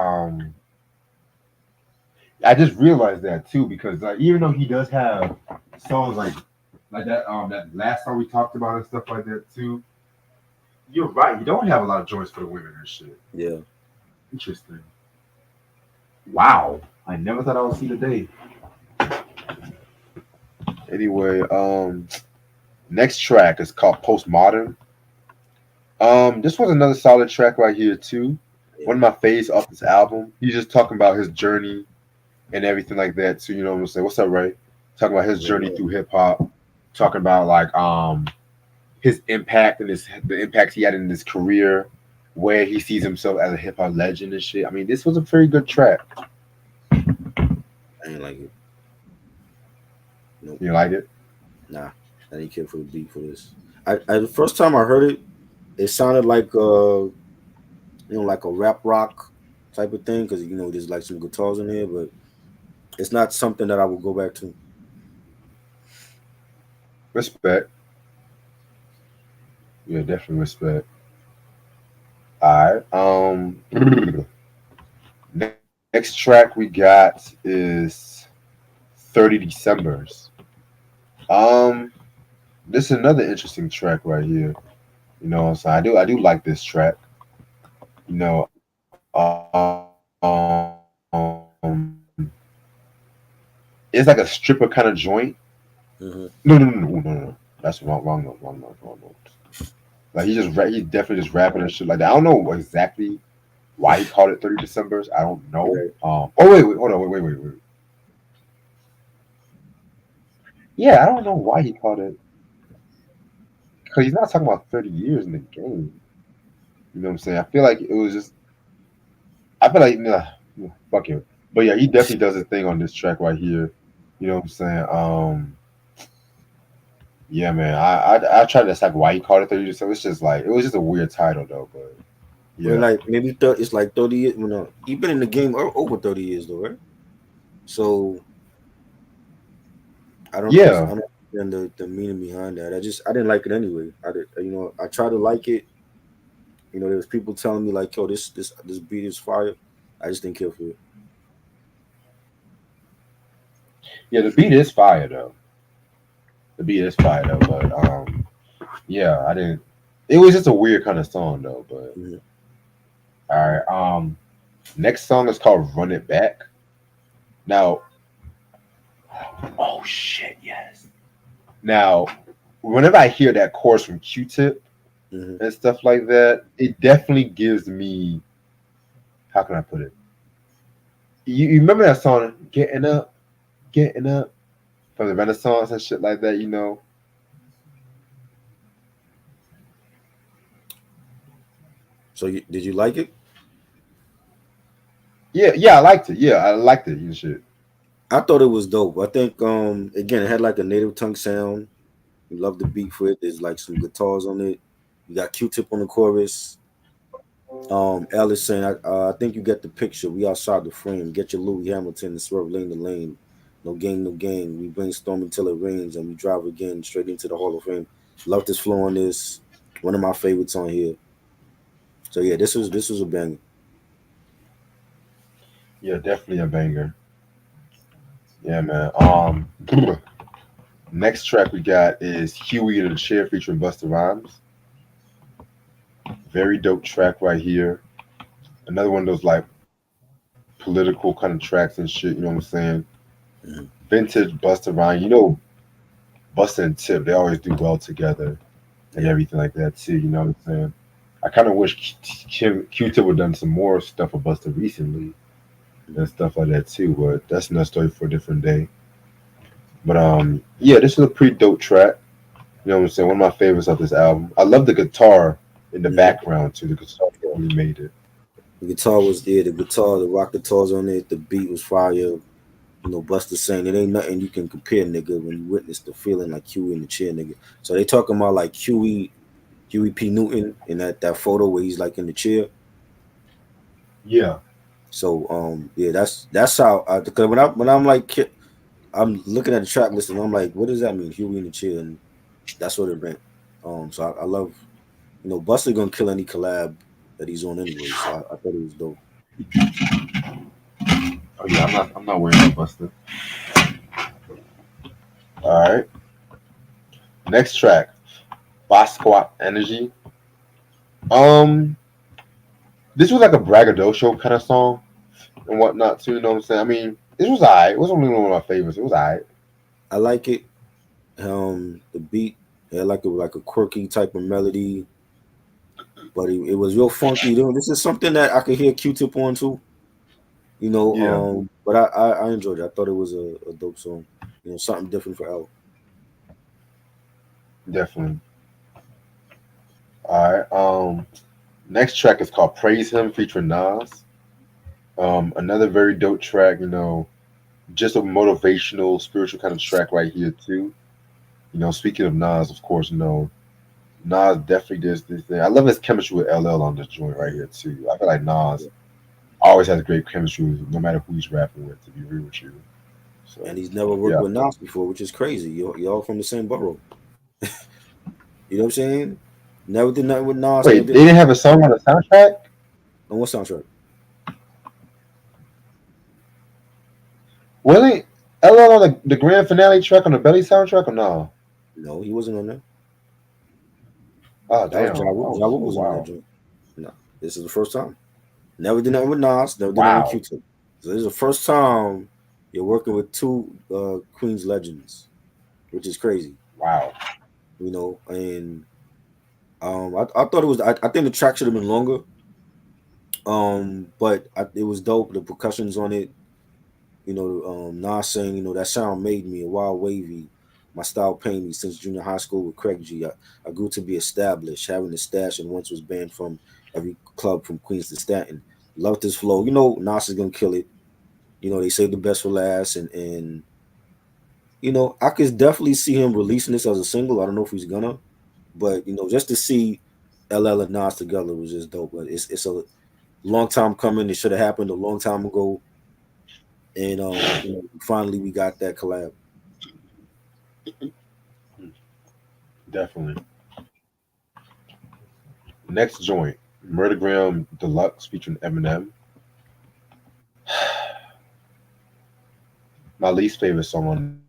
I just realized that too because like even though he does have songs like that last song we talked about and stuff like that too, you're right. You don't have a lot of joints for the women and shit. Yeah. Interesting. Wow, I never thought I would see the day. Anyway, next track is called Postmodern. This was another solid track right here too. Yeah. One of my faves off this album. He's just talking about his journey and everything like that too. You know what I'm saying? What's up, Ray? Talking about his journey Yeah. through hip hop. Talking about like his impact and the impact he had in his career, where he sees himself as a hip hop legend and shit. I mean, this was a very good track. I ain't like it. Nope. You like it? Nah. I didn't care for the beat for this. I the first time I heard it, it sounded like like a rap rock type of thing because there's like some guitars in there, but it's not something that I would go back to. Respect. Yeah, definitely respect. All right. Next track we got is 30 Decembers. Um, this is another interesting track right here. You know what I'm saying? I do like this track. You know, it's like a stripper kind of joint. Hmm. No. That's wrong note. Like he definitely just rapping and shit like that. I don't know exactly why he called it 30 Decembers. I don't know. Right. Oh wait, hold on, wait. Yeah, I don't know why he called it because he's not talking about 30 years in the game. You know what I'm saying? I feel like it was just. I feel like nah, fuck him. But yeah, he definitely does his thing on this track right here. You know what I'm saying? Yeah, man. I tried to decide why he called it 30 December. It's just like it was just a weird title though. But Well, yeah, like maybe it's like 30 years. You've been in the game over 30 years though, right? So I yeah, don't understand the meaning behind that. I didn't like it anyway. I did, I tried to like it. There was people telling me like, yo, this beat is fire. I just didn't care for it. yeah. The beat is fire though. The beat is fire though. But yeah, I didn't. It was just a weird kind of song though. But Mhm. all right. Next song is called "Run It Back." Now, oh shit, yes. Now, whenever I hear that chorus from Q-Tip Mhm. and stuff like that, it definitely gives me. How can I put it? You remember that song, Getting Up" from the Renaissance and shit like that, you know? So did you like it? Yeah, I liked it. Yeah, I liked it. You shit. I thought it was dope. I think again it had like a native tongue sound. You love the beat for it. There's like some guitars on it. You got Q-Tip on the chorus. Alice saying, I think you get the picture. We outside the frame. Get your Louis Hamilton and swerve lane to lane. No game, no game. We brainstorm until it rains and we drive again straight into the Hall of Fame. Love this flow on this. One of my favorites on here. So yeah, this was a banger. Yeah, definitely a banger. Yeah, man. Next track we got is Huey to the Chair featuring Busta Rhymes. Very dope track right here. Another one of those like political kind of tracks and shit. You know what I'm saying? Mhm. Vintage Busta Rhymes. You know, Busta and Tip they always do well together and Yeah. everything like that too. You know what I'm saying? I kind of wish Q-Tip would done some more stuff with Buster recently and stuff like that too. But that's another story for a different day. But yeah, this is a pretty dope track. You know what I'm saying? One of my favorites of this album. I love the guitar in the Yeah. background too. The guitar really made it. The guitar was there. The rock guitars on it. The beat was fire. Buster saying it ain't nothing you can compare, nigga, when you witness the feeling like Huey in the chair, nigga. So they talking about like Huey P. Newton in that photo where he's like in the chair. Yeah, So yeah, that's how because when I'm like I'm looking at the track list and I'm like, what does that mean? Huey in the chair, and that's what it meant. So I love Buster gonna kill any collab that he's on anyway. So I thought it was dope. oh yeah, I'm not worried about Buster. All right, next track, Boss Squad Energy. Um, this was like a braggadocio kind of song and whatnot too. You know what I'm saying? I mean, this was alright. It wasn't really one of my favorites. It was alright. I like it. The beat had like a quirky type of melody, but it was real funky. This is something that I could hear Q-Tip on too. Yeah, But I enjoyed it. I thought it was a dope song. Something different for L. definitely. All right. Next track is called "Praise Him" featuring Nas. Another very dope track. Just a motivational, spiritual kind of track right here too. Speaking of Nas, of course, Nas definitely does this thing. I love his chemistry with LL on this joint right here too. I feel like Nas always has great chemistry no matter who he's rapping with. To be real with you, so And he's never worked yeah. with Nas before, which is crazy. Y'all from the same borough. You know what I'm saying? Never did nothing with Nas. Never Wait, did they didn't have a song on the soundtrack? on what soundtrack? Wasn't LL on the grand finale track on the Belly soundtrack or no? No, he wasn't on there. Oh That was damn! Ja Rule. Ja Oh, Rule oh was on that wow, joint. No, this is the first time. Never did nothing with Nas. Never did nothing with wow, Q-Tip. So this is the first time you're working with two Queens legends, which is crazy. wow. And I thought it was. I think the track should have been longer. But it was dope. The percussions on it. Nas saying, that sound made me a wild wavy. My style pained me since junior high school with Craig G. I grew to be established, having a stash, and once was banned from every club from Queens to Staten. Love this flow. Nas is gonna kill it. They saved the best for last, and I could definitely see him releasing this as a single. I don't know if he's gonna, but just to see LL and Nas together was just dope. But it's a long time coming. It should have happened a long time ago, and finally we got that collab. Definitely. Next joint, Murdergram Deluxe featuring Eminem. My least favorite song on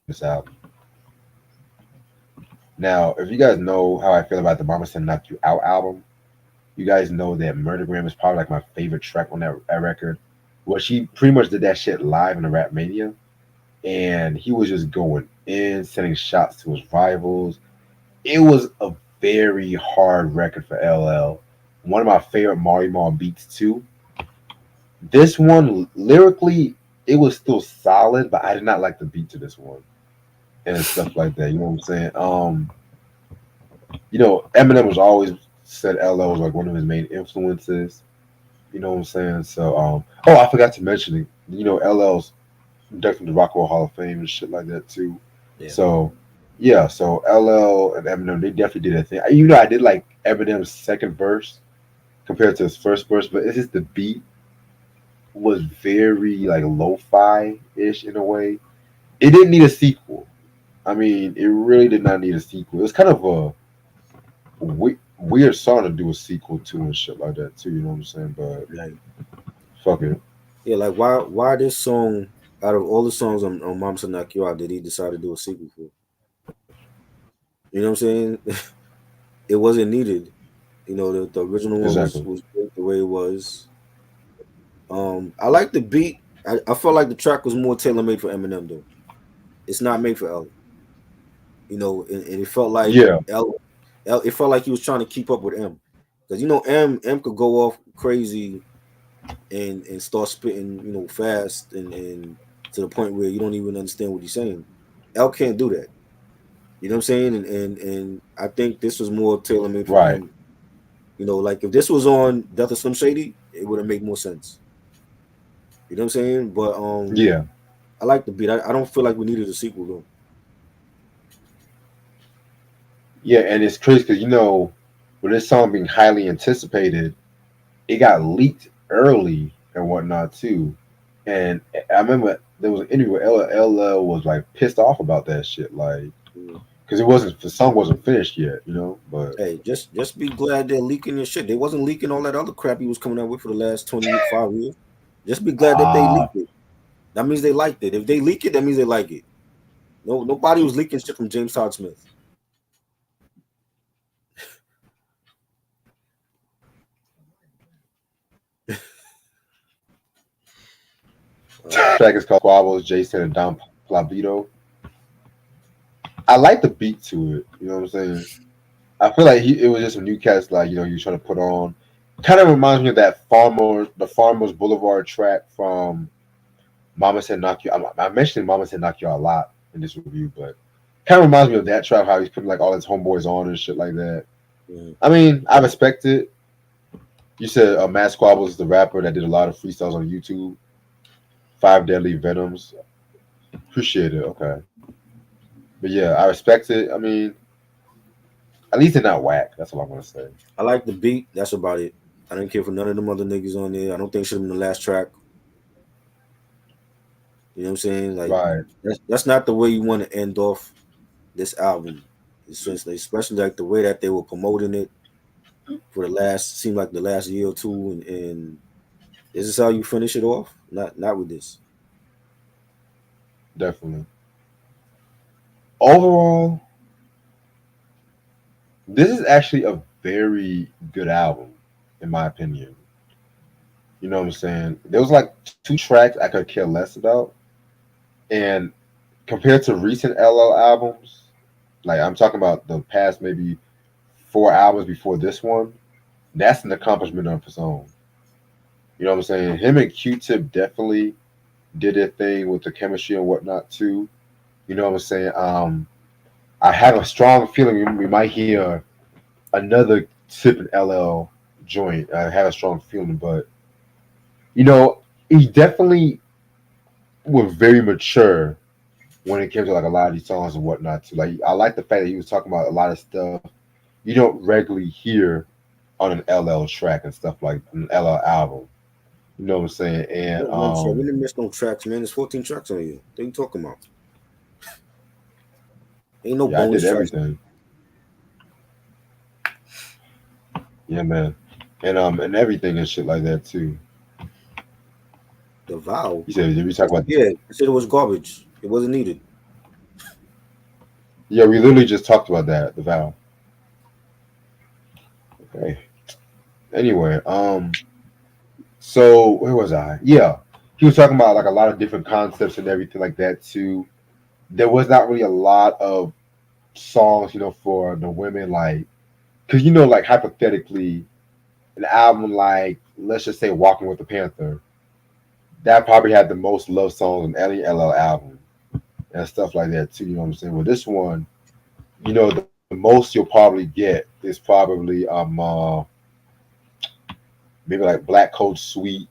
this album. Now, if you guys know how I feel about the Mama Said Knock You Out album, you guys know that Murdergram is probably like my favorite track on that record. Well, she pretty much did that shit live in the Rap Mania, and he was just going in, sending shots to his rivals. It was a very hard record for LL. One of my favorite Marty Marl beats too. This one lyrically, it was still solid, but I did not like the beat to this one and stuff like that. You know what I'm saying? Eminem was always said LL was like one of his main influences. You know what I'm saying? So, oh, I forgot to mention it. LL's inducted into the Rock and Roll Hall of Fame and shit like that too. Yeah. So, yeah, so LL and Eminem, they definitely did a thing. I did like Eminem's second verse compared to his first verse, but it's just the beat was very like lo-fi ish in a way. It didn't need a sequel. I mean, it really did not need a sequel. It was kind of a weird song to do a sequel to and shit like that too. You know what I'm saying? But Like, fuck it. yeah, like why this song out of all the songs on Mom Said Knock You Out did he decide to do a sequel for? You know what I'm saying? It wasn't needed. The original one Exactly. was great the way it was. I like the beat. I felt like the track was more tailor made for Eminem though. It's not made for L. And it felt like Yeah. L. It felt like he was trying to keep up with M. because you know M could go off crazy and start spitting, you know, fast and to the point where you don't even understand what he's saying. L can't do that. You know what I'm saying? And I think this was more tailor made for Right. him. You know, like if this was on Death of Slim Shady, it would have made more sense. You know what I'm saying? But Yeah. I like the beat. I don't feel like we needed a sequel though. Yeah, and it's crazy because with this song being highly anticipated, it got leaked early and whatnot too. And I remember there was an interview where LL was like pissed off about that shit, like Mm. because the song wasn't finished yet. But Hey, just be glad they're leaking your shit. They wasn't leaking all that other crap he was coming out with for the last 25 years. Just be glad that they ah, leaked it. That means they liked it. If they leak it, that means they like it. No, nobody was leaking shit from James Todd Smith. track is called Squabbles, Jason and Don Plavito. I like the beat to it. You know what I'm saying? I feel like it was just a new cast, like he was trying to put on. Kind of reminds me of the Farmers Boulevard track from Mama Said Knock You. I mentioned Mama Said Knock You a lot in this review, but kind of reminds me of that track. How he's putting like all his homeboys on and shit like that. Mm. I mean, I respect it. You said Matt Squabbles is the rapper that did a lot of freestyles on YouTube. Five Deadly Venoms. Appreciate it. Okay, but yeah, I respect it. I mean, at least they're not whack. That's all I'm gonna say. I like the beat. That's about it. I didn't care for none of them other niggas on there. I don't think it should have been the last track. You know what I'm saying? Like Right. that's not the way you want to end off this album. Essentially, especially like the way that they were promoting it for the last seemed like the last year or two, and is this how you finish it off? Not with this. Definitely. Overall, this is actually a very good album, in my opinion. You know what I'm saying? There was like two tracks I could care less about, and compared to recent LL albums, like I'm talking about the past maybe 4 albums before this one, that's an accomplishment of its own. You know what I'm saying? Him and Q-Tip definitely did their thing with the chemistry and whatnot too. You know what I'm saying? I have a strong feeling we might hear another Tip and LL joint. I have a strong feeling, but you know, he definitely was very mature when it came to like a lot of these songs and whatnot too. Like I like the fact that he was talking about a lot of stuff you don't regularly hear on an LL track and stuff like an LL album. You know what I'm saying? And No shit. We didn't miss no tracks, man. There's 14 tracks on here. What are you talking about? Ain't no yeah, I bonus did tracks. everything. Yeah, man. And everything and shit like that too. The vow. You said did we talk about Yeah, I said it was garbage. It wasn't needed. yeah, we literally just talked about that, the vow. Okay. Anyway, so where was I? Yeah. He was talking about like a lot of different concepts and everything like that too. There was not really a lot of songs, for the women, like, because like hypothetically, an album like, let's just say, Walking with the Panther, that probably had the most love songs on any LL album and stuff like that too. You know what I'm saying? Well, this one, the most you'll probably get is probably maybe like Black Coat Sweet.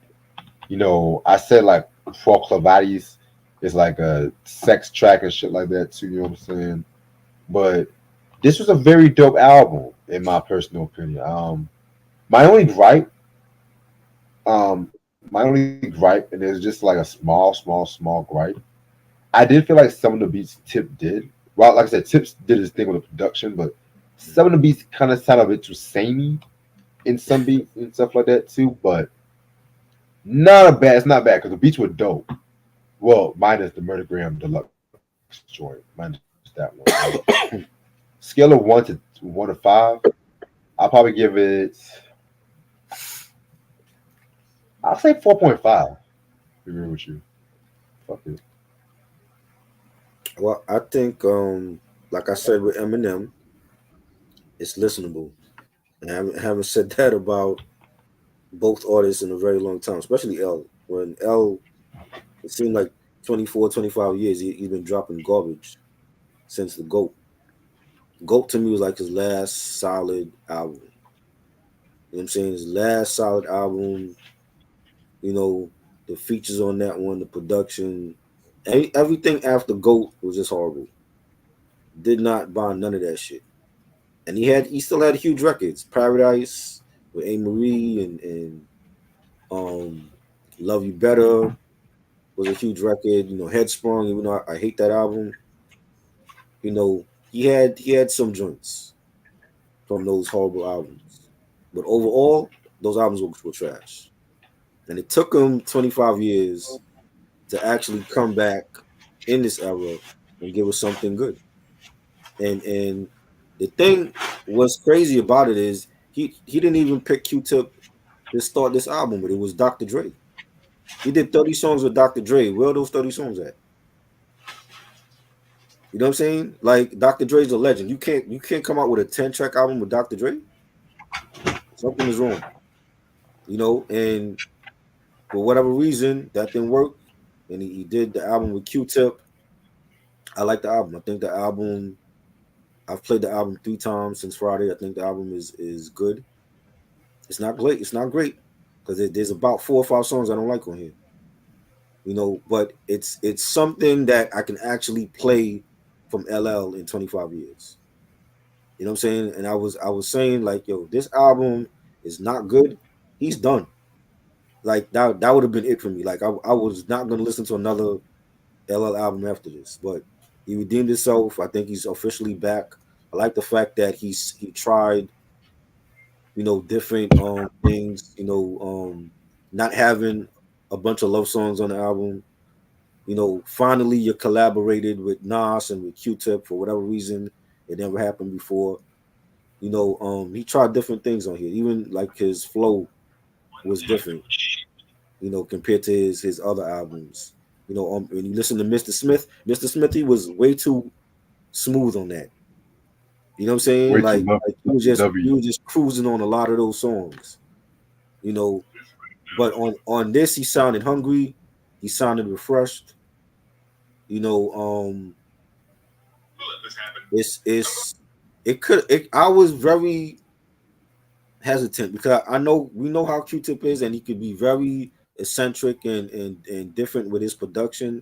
I said like For Clavadis is like a sex track and shit like that too. You know what I'm saying? But this was a very dope album in my personal opinion. My only gripe, and it was just like a small gripe. I did feel like some of the beats Tip did. Well, like I said, Tip did his thing with the production, but some of the beats kind of sound a bit too samey in some beats and stuff like that too. But it's not bad because the beats were dope. Well, minus the Murdergram Deluxe joint, minus that one. Scale of 1 to 5, I'll probably give it. I'll say 4.5. Be real with you. Fuck it. Well, I think like I said with Eminem, it's listenable. And I haven't said that about both artists in a very long time, especially L. When L, it seemed like 24, 25 years, he's been dropping garbage since the GOAT. GOAT to me was like his last solid album. You know what I'm saying? His last solid album, you know, the features on that one, the production, everything after GOAT was just horrible. Did not buy none of that shit. And he still had huge records. Paradise with A. Marie and um Love You Better was a huge record. You know, Headsprung, even though I hate that album, you know, he had some joints from those horrible albums. But overall, those albums were trash. And it took him 25 years to actually come back in this era and give us something good. And the thing what's crazy about it is he didn't even pick Q-Tip to start this album, but it was Dr. Dre. He did 30 songs with Dr. Dre. Where are those 30 songs at? You know what I'm saying? Like Dr. Dre's a legend. You can't come out with a 10-track album with Dr. Dre. Something is wrong. You know, and for whatever reason that didn't work. And he did the album with Q-Tip. I like the album. I think the album I've played the album 3 times since Friday. I think the album is good. It's not great. It's not great because there's about 4 or 5 songs I don't like on here. You know, but it's something that I can actually play from LL in 25 years. You know what I'm saying? And I was saying like, yo, this album is not good. He's done. Like that would have been it for me. Like I was not gonna listen to another LL album after this, but he redeemed himself. I think he's officially back. I like the fact that he tried, you know, different things, you know, not having a bunch of love songs on the album. You know, finally you collaborated with Nas and with Q-Tip for whatever reason. It never happened before. You know, he tried different things on here. Even like his flow was different, you know, compared to his other albums. You know, when you listen to Mr. Smith, he was way too smooth on that. You know what I'm saying? Way too Like W. he was just cruising on a lot of those songs. You know, but on this he sounded hungry, he sounded refreshed. You know, it's it could it I was very hesitant because I know we know how Q-Tip is and he could be very eccentric and different with his production,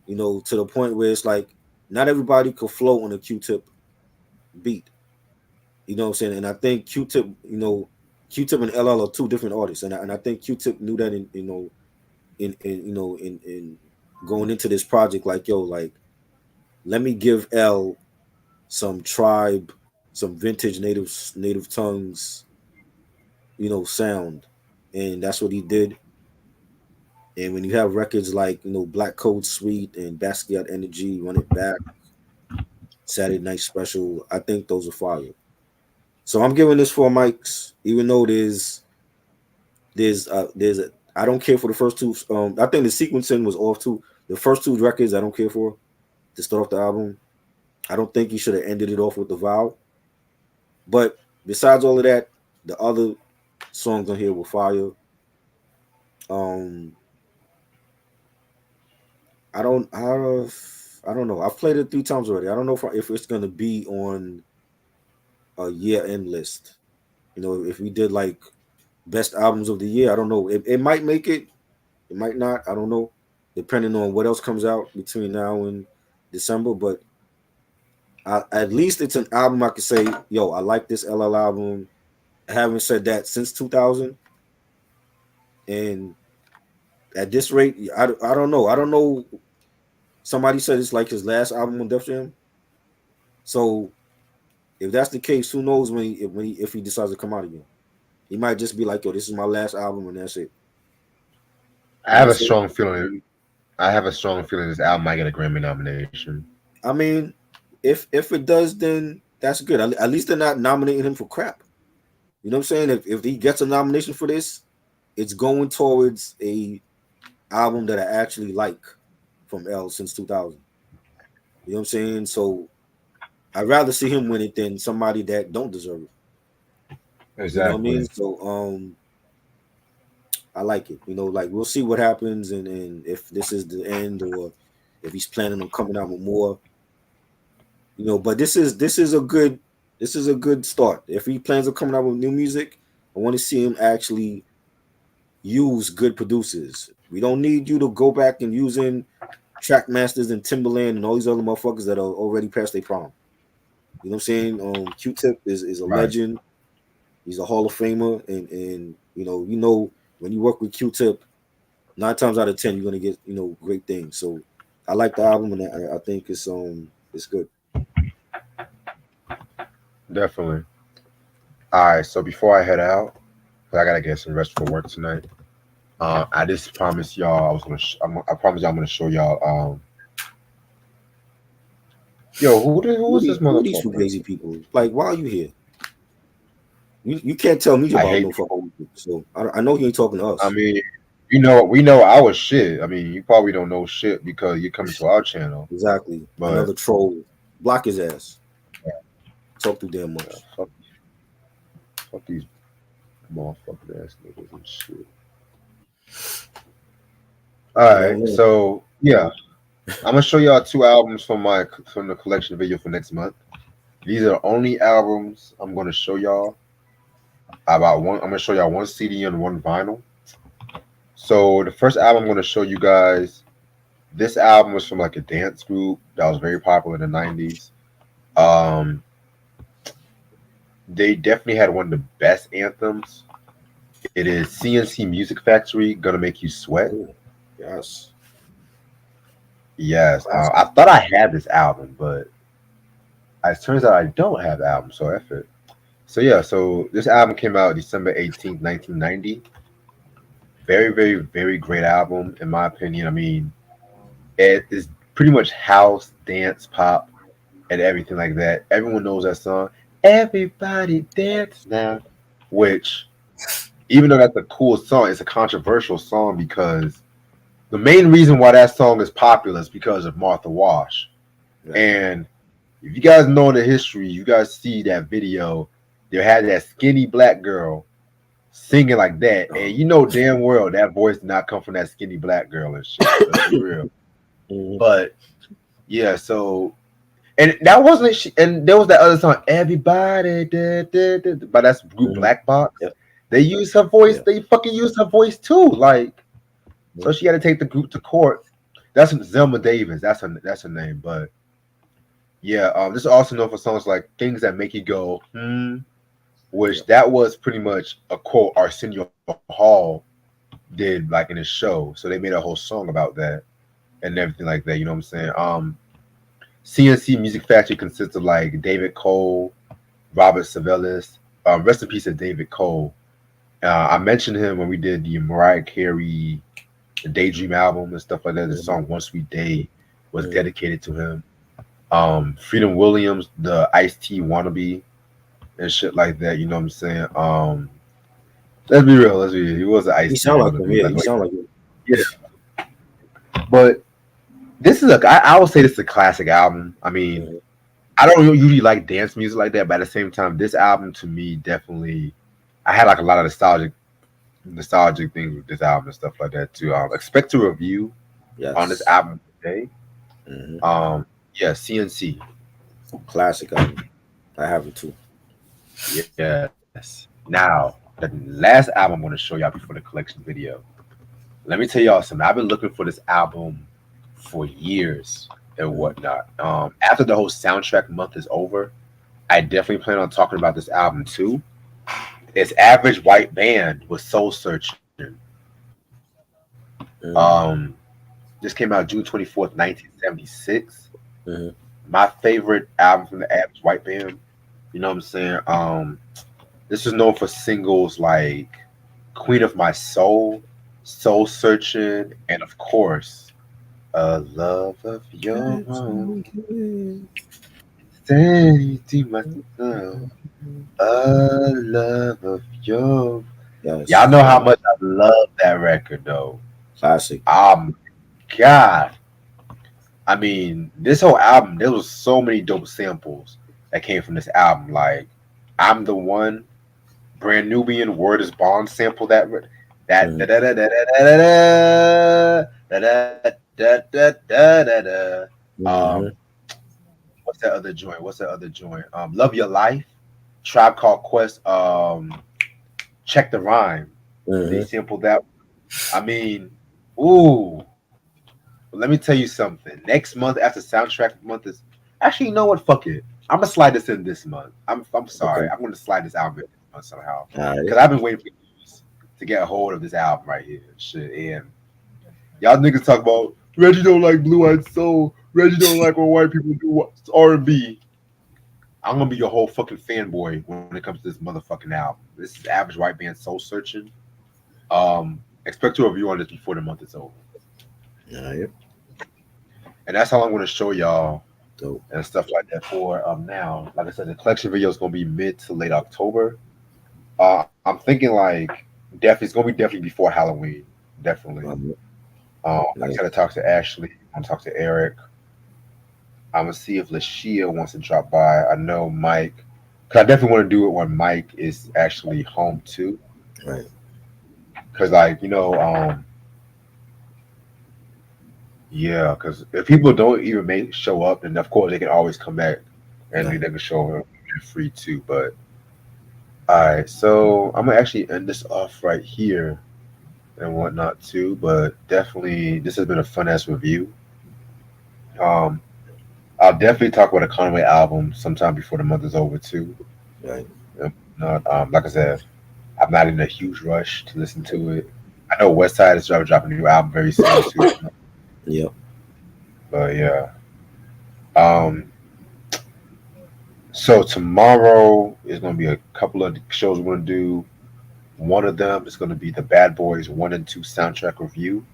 you know, to the point where it's like not everybody could flow on a Q-Tip beat. You know what I'm saying? And I think Q-Tip, you know, Q-Tip and LL are two different artists, and I think Q-Tip knew that in you know in going into this project, like yo, like let me give L some tribe, some vintage native tongues, you know, sound, and that's what he did. And when you have records like you know Black Code Suite and Basquiat Energy, Run It Back, Saturday Night Special, I think those are fire. So I'm giving this 4 mics, even though there's a I don't care for the first two. I think the sequencing was off too. The first two records I don't care for to start off the album. I don't think he should have ended it off with the vow. But besides all of that, the other songs on here were fire. Um, I don't know. I've played it 3 times already. I don't know if it's gonna be on a year end list. You know, if we did like best albums of the year, I don't know. It might make it. It might not. I don't know. Depending on what else comes out between now and December, but at least it's an album I could say, yo, I like this LL album. I haven't said that since 2000, and at this rate, I don't know. I don't know. Somebody said it's like his last album on Def Jam. So if that's the case, who knows if he decides to come out again? He might just be like, yo, this is my last album and that's it. I You know have what a I'm saying? strong feeling. I have a strong feeling this album might get a Grammy nomination. I mean, if it does, then that's good. At least they're not nominating him for crap. You know what I'm saying? If he gets a nomination for this, it's going towards a album that I actually like from L since 2000. You know what I'm saying? So I'd rather see him win it than somebody that don't deserve it. You know what I mean? Exactly. So I like it. Like we'll see what happens, and if this is the end or if he's planning on coming out with more. But this is a good start. If he plans on coming out with new music, I want to see him actually use good producers. We don't need you to go back and using Track Masters and Timberland and all these other motherfuckers that are already past their prime. You know what I'm saying? Q-Tip is a Right. legend. He's a Hall of Famer, and when you work with Q-Tip, 9 times out of 10 you're gonna get great things. So I like the album, and I think it's good. Definitely. All right. So before I head out, 'cause I gotta get some rest for work tonight. I just promised y'all I was gonna. I promised y'all I'm gonna show y'all. Yo, who is this Who are these motherfucker? fugazi people? Like, why are you here? You can't tell me I about hate. no fucking music. So I know you ain't talking to I us. mean, we know our shit. I mean, you probably don't know shit because you're coming to our channel. Exactly. But Another troll. Block his ass. Talk too damn much. fuck, fuck these motherfucking ass niggas and shit. All You don't right, know. so yeah, I'm gonna show y'all two albums from the collection video for next month. These are the only albums I'm gonna show y'all. About one, I'm gonna show y'all one CD and one vinyl. So the first album I'm gonna show you guys. This album was from like a dance group that was very popular in the '90s. Um, they definitely had one of the best anthems. It is CNC Music Factory, Gonna Make You Sweat. Oh, yes. Yes, Classic. I thought I had this album, but it turns out I don't have the album, so F it. So yeah, so this album came out December 18th, 1990. Very, very, very great album, in my opinion. I mean, it is pretty much house, dance, pop, and everything like that. Everyone knows that song. Everybody dance now. Which, even though that's a cool song, it's a controversial song because the main reason why that song is popular is because of Martha Wash. Right. And if you guys know the history, you guys see that video. They had that skinny black girl singing like that, and you know damn well that voice did not come from that skinny black girl and shit. Let's be real. Mhm. But yeah, so and that wasn't. And there was that other song, "Everybody," but that's group Mhm. Black Box. Yeah. They used her voice. Yeah. They fucking used her voice too. Like, so Mhm. she had to take the group to court. That's Zelma Davis. That's her name. But yeah, this is also known for songs like "Things That Make You Go," Yeah. which that was pretty much a quote Arsenio Hall did like in his show. So they made a whole song about that and everything like that. You know what I'm saying? CNC Music Factory consists of like David Cole, Robert Savelis. Rest in peace to David Cole. I mentioned him when we did the Mariah Carey the Daydream album and stuff like that. The Mhm. song "One Sweet Day" was Mhm. dedicated to him. Freedom Williams, the Ice T wannabe and shit like that. You know what I'm saying? Let's be real. Let's be real. He was an He Ice T sound like him. wannabe. Yeah, Like, he sound like him. yeah. But this is I would say this is a classic album. I mean, Mhm. I don't usually like dance music like that, but at the same time, this album to me definitely, I had like a lot of nostalgic things with this album and stuff like that too. Expect a review on this Yes. album today. Hmm. Yeah, CNC. Classic album. I have it too. Yes. Now, the last album I'm going to show y'all before the collection video. Let me tell y'all something. I've been looking for this album for years and Mhm. whatnot. After the whole soundtrack month is over, I definitely plan on talking about this album too. It's Average White Band with Soul Searching. Mhm. Um, this came out June 24th, 1976. Mhm. My favorite album from the Average White Band. You know what I'm saying? This is known for singles like Queen of My Soul, Soul Searching, and of course, A Love of Your Own. Say to myself, A Love of Your. Y'all Yes. know how much I love that record though. Classic. Um, God. I mean, this whole album, there was so many dope samples that came from this album. Like, I'm the One, Brand Nubian Word is Bond sample that da Mm-hmm. da da da da da da. Mm-hmm. What's that other joint? Love Your Life, Tribe Called Quest. Check the Rhyme. They Mm-hmm. sampled that. I mean, ooh. Let me tell you something. Next month, after soundtrack month is actually, you know what? Fuck it. I'm gonna slide this in this month. I'm sorry. Okay. I'm gonna slide this album in this month somehow All right. because I've been waiting for years to get a hold of this album right here. Shit, and y'all niggas talk about Reggie don't like Blue Eyed Soul. Reggie don't like when white people do R&B. I'm gonna be your whole fucking fanboy when it comes to this motherfucking album. This is Average White Band Soul Searching. Expect a review on this before the month is over. All right. And that's all I'm gonna show y'all Dope. and stuff like that for now. Like I said, the collection video is gonna be mid to late October. I'm thinking like definitely it's gonna be definitely before Halloween. Definitely. Like I Yeah. said, I talked to Ashley. I'm gonna talk to Eric. I'm gonna see if Lashia wants to drop by. I know Mike, cause I definitely want to do it when Mike is actually home too. Right. Cause like yeah, because if people don't even show up, then of course they can always come back and they Right. can show up free too. But all right, so I'm gonna actually end this off right here and whatnot too. But definitely, this has been a fun ass review. Um, I'll definitely talk about a Conway album sometime before the month is over too. Right. Not like I said, I'm not in a huge rush to listen to it. I know West Side is dropping a new album very soon too. Yep. But yeah. Um, so tomorrow is going to be a couple of shows we're going to do. One of them is going to be the Bad Boys 1 and 2 soundtrack review,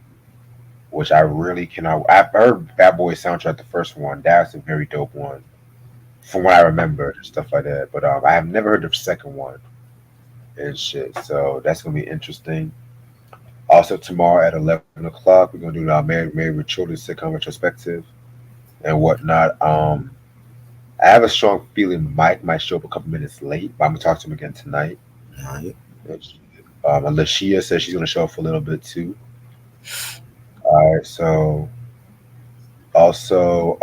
which I really cannot. I've heard Bad Boys soundtrack, the first one. That's a very dope one, from what I remember and stuff like that. But I have never heard the second one and shit. So that's going to be interesting. Also, tomorrow at 11 o'clock, we're going to do our Married with Children sitcom retrospective and whatnot. I have a strong feeling Mike might show up a couple minutes late, but I'm gonna talk to him again tonight. All right. And Lashia says she's gonna show up for a little bit too. All right, so also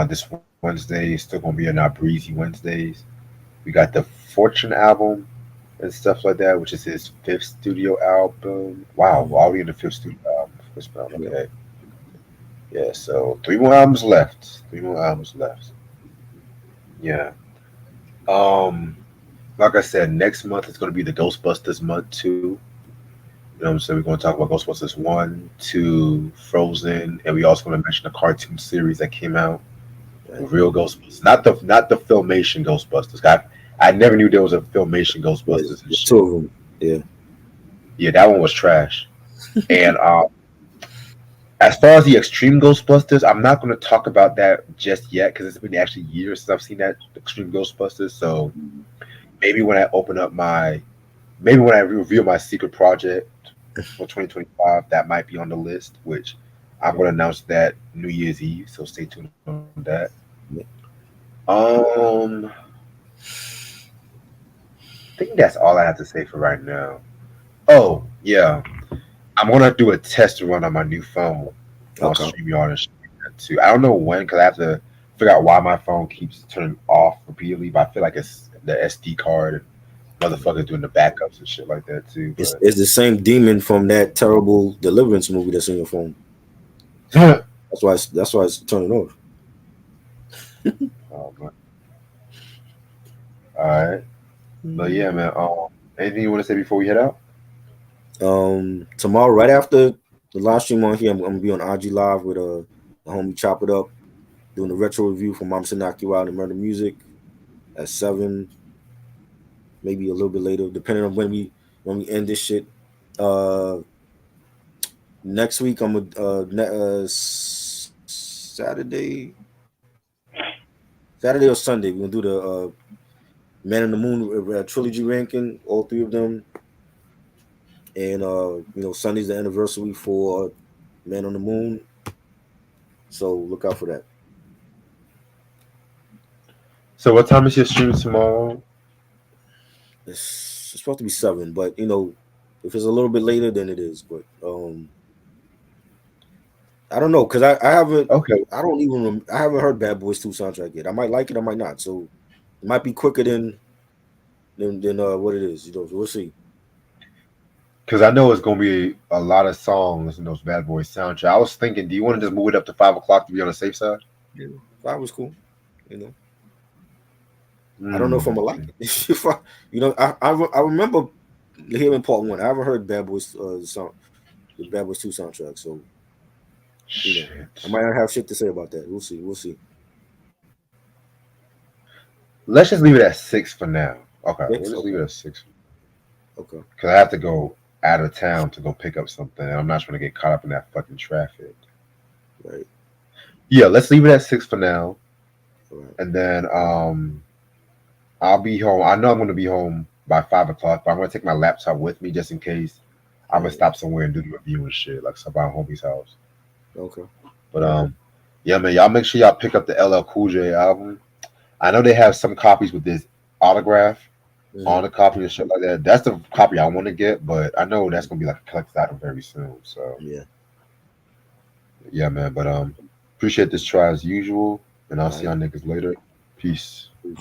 this Wednesday is still gonna be in our breezy Wednesdays. We got the Fortune album and stuff like that, which is his fifth studio album. Wow, Mm-hmm. are we in the fifth studio album? Yep. Okay, yeah. So three more albums left. Three more albums left. Yeah. Um, like I said, next month is gonna be the Ghostbusters month too. You know what I'm saying? We're going to talk about Ghostbusters 1, 2, Frozen, and we also going to mention the cartoon series that came out, the Right. real Ghostbusters, not the filmation Ghostbusters. I never knew there was a filmation Yeah. Ghostbusters and The shit. two of them. Yeah. Yeah, that one was trash. And as far as the extreme Ghostbusters, I'm not going to talk about that just yet because it's been actually years since I've seen that extreme Ghostbusters. So maybe when I open up maybe when I reveal my secret project for 2025, that might be on the list, which I'm going to announce that New Year's Eve. So stay tuned on that. Yeah. Um, I think that's all I have to say for right now. Oh, yeah. I'm going to do a test run on my new phone on Okay. StreamYard and shit like that too. I don't know when because I have to figure out why my phone keeps turning off repeatedly, but I feel like it's the SD card and motherfuckers doing the backups and shit like that too. It's the same demon from that terrible Deliverance movie that's in your phone. But That's why it's turning off. oh, man. All right. But yeah, man. Anything you want to say before we head out? Tomorrow, right after the live stream on here, I'm gonna be on IG Live with the homie Chop It Up doing the retro review for Mom Said Knock You Out and Murder Music at 7, maybe a little bit later, depending on when we end this shit. Uh, Next week I'm Saturday or Sunday. We're gonna do the Man in the Moon trilogy ranking, all three of them, and Sunday's the anniversary for Man on the Moon. So look out for that. So what time is your stream tomorrow? It's it's supposed to be 7, but if it's a little bit later, then it is. But I don't know because I haven't. Okay, I don't even. I haven't heard Bad Boys 2 soundtrack yet. I might like it. I might not. So it might be quicker than what it is. We'll see. because I know it's gonna be a lot of songs in those Bad Boys soundtrack. I was thinking, do you want to just move it up to 5 o'clock to be on the safe side? Yeah, 5 was cool. You know, I don't know if I'm Mm. gonna like it. If I remember hearing part 1. I haven't heard Bad Boys the Bad Boys 2 soundtrack. So I Shit. might not have shit to say about that. We'll see. We'll see. Let's just leave it at 6 for now. Okay, we'll 6. just leave Okay. it at 6 Okay. because I have to go out of town to go pick up something, and I'm not trying to get caught up in that fucking traffic. Right. Yeah, let's leave it at 6 for now, All right. and then I'll be home. I know I'm gonna be home by 5 o'clock, but I'm gonna take my laptop with me just in case. I'm All gonna right. stop somewhere and do the review and shit, like stop by homie's house. Okay. But yeah, man, y'all make sure y'all pick up the LL Cool J album. I know they have some copies with this autograph Mm-hmm. on the copy and shit like that. That's the copy I want to get, but I know that's gonna be like a collector's item very soon. So Yeah. yeah, man. But appreciate this try as usual, and I'll All see right. y'all niggas later. Peace. Peace.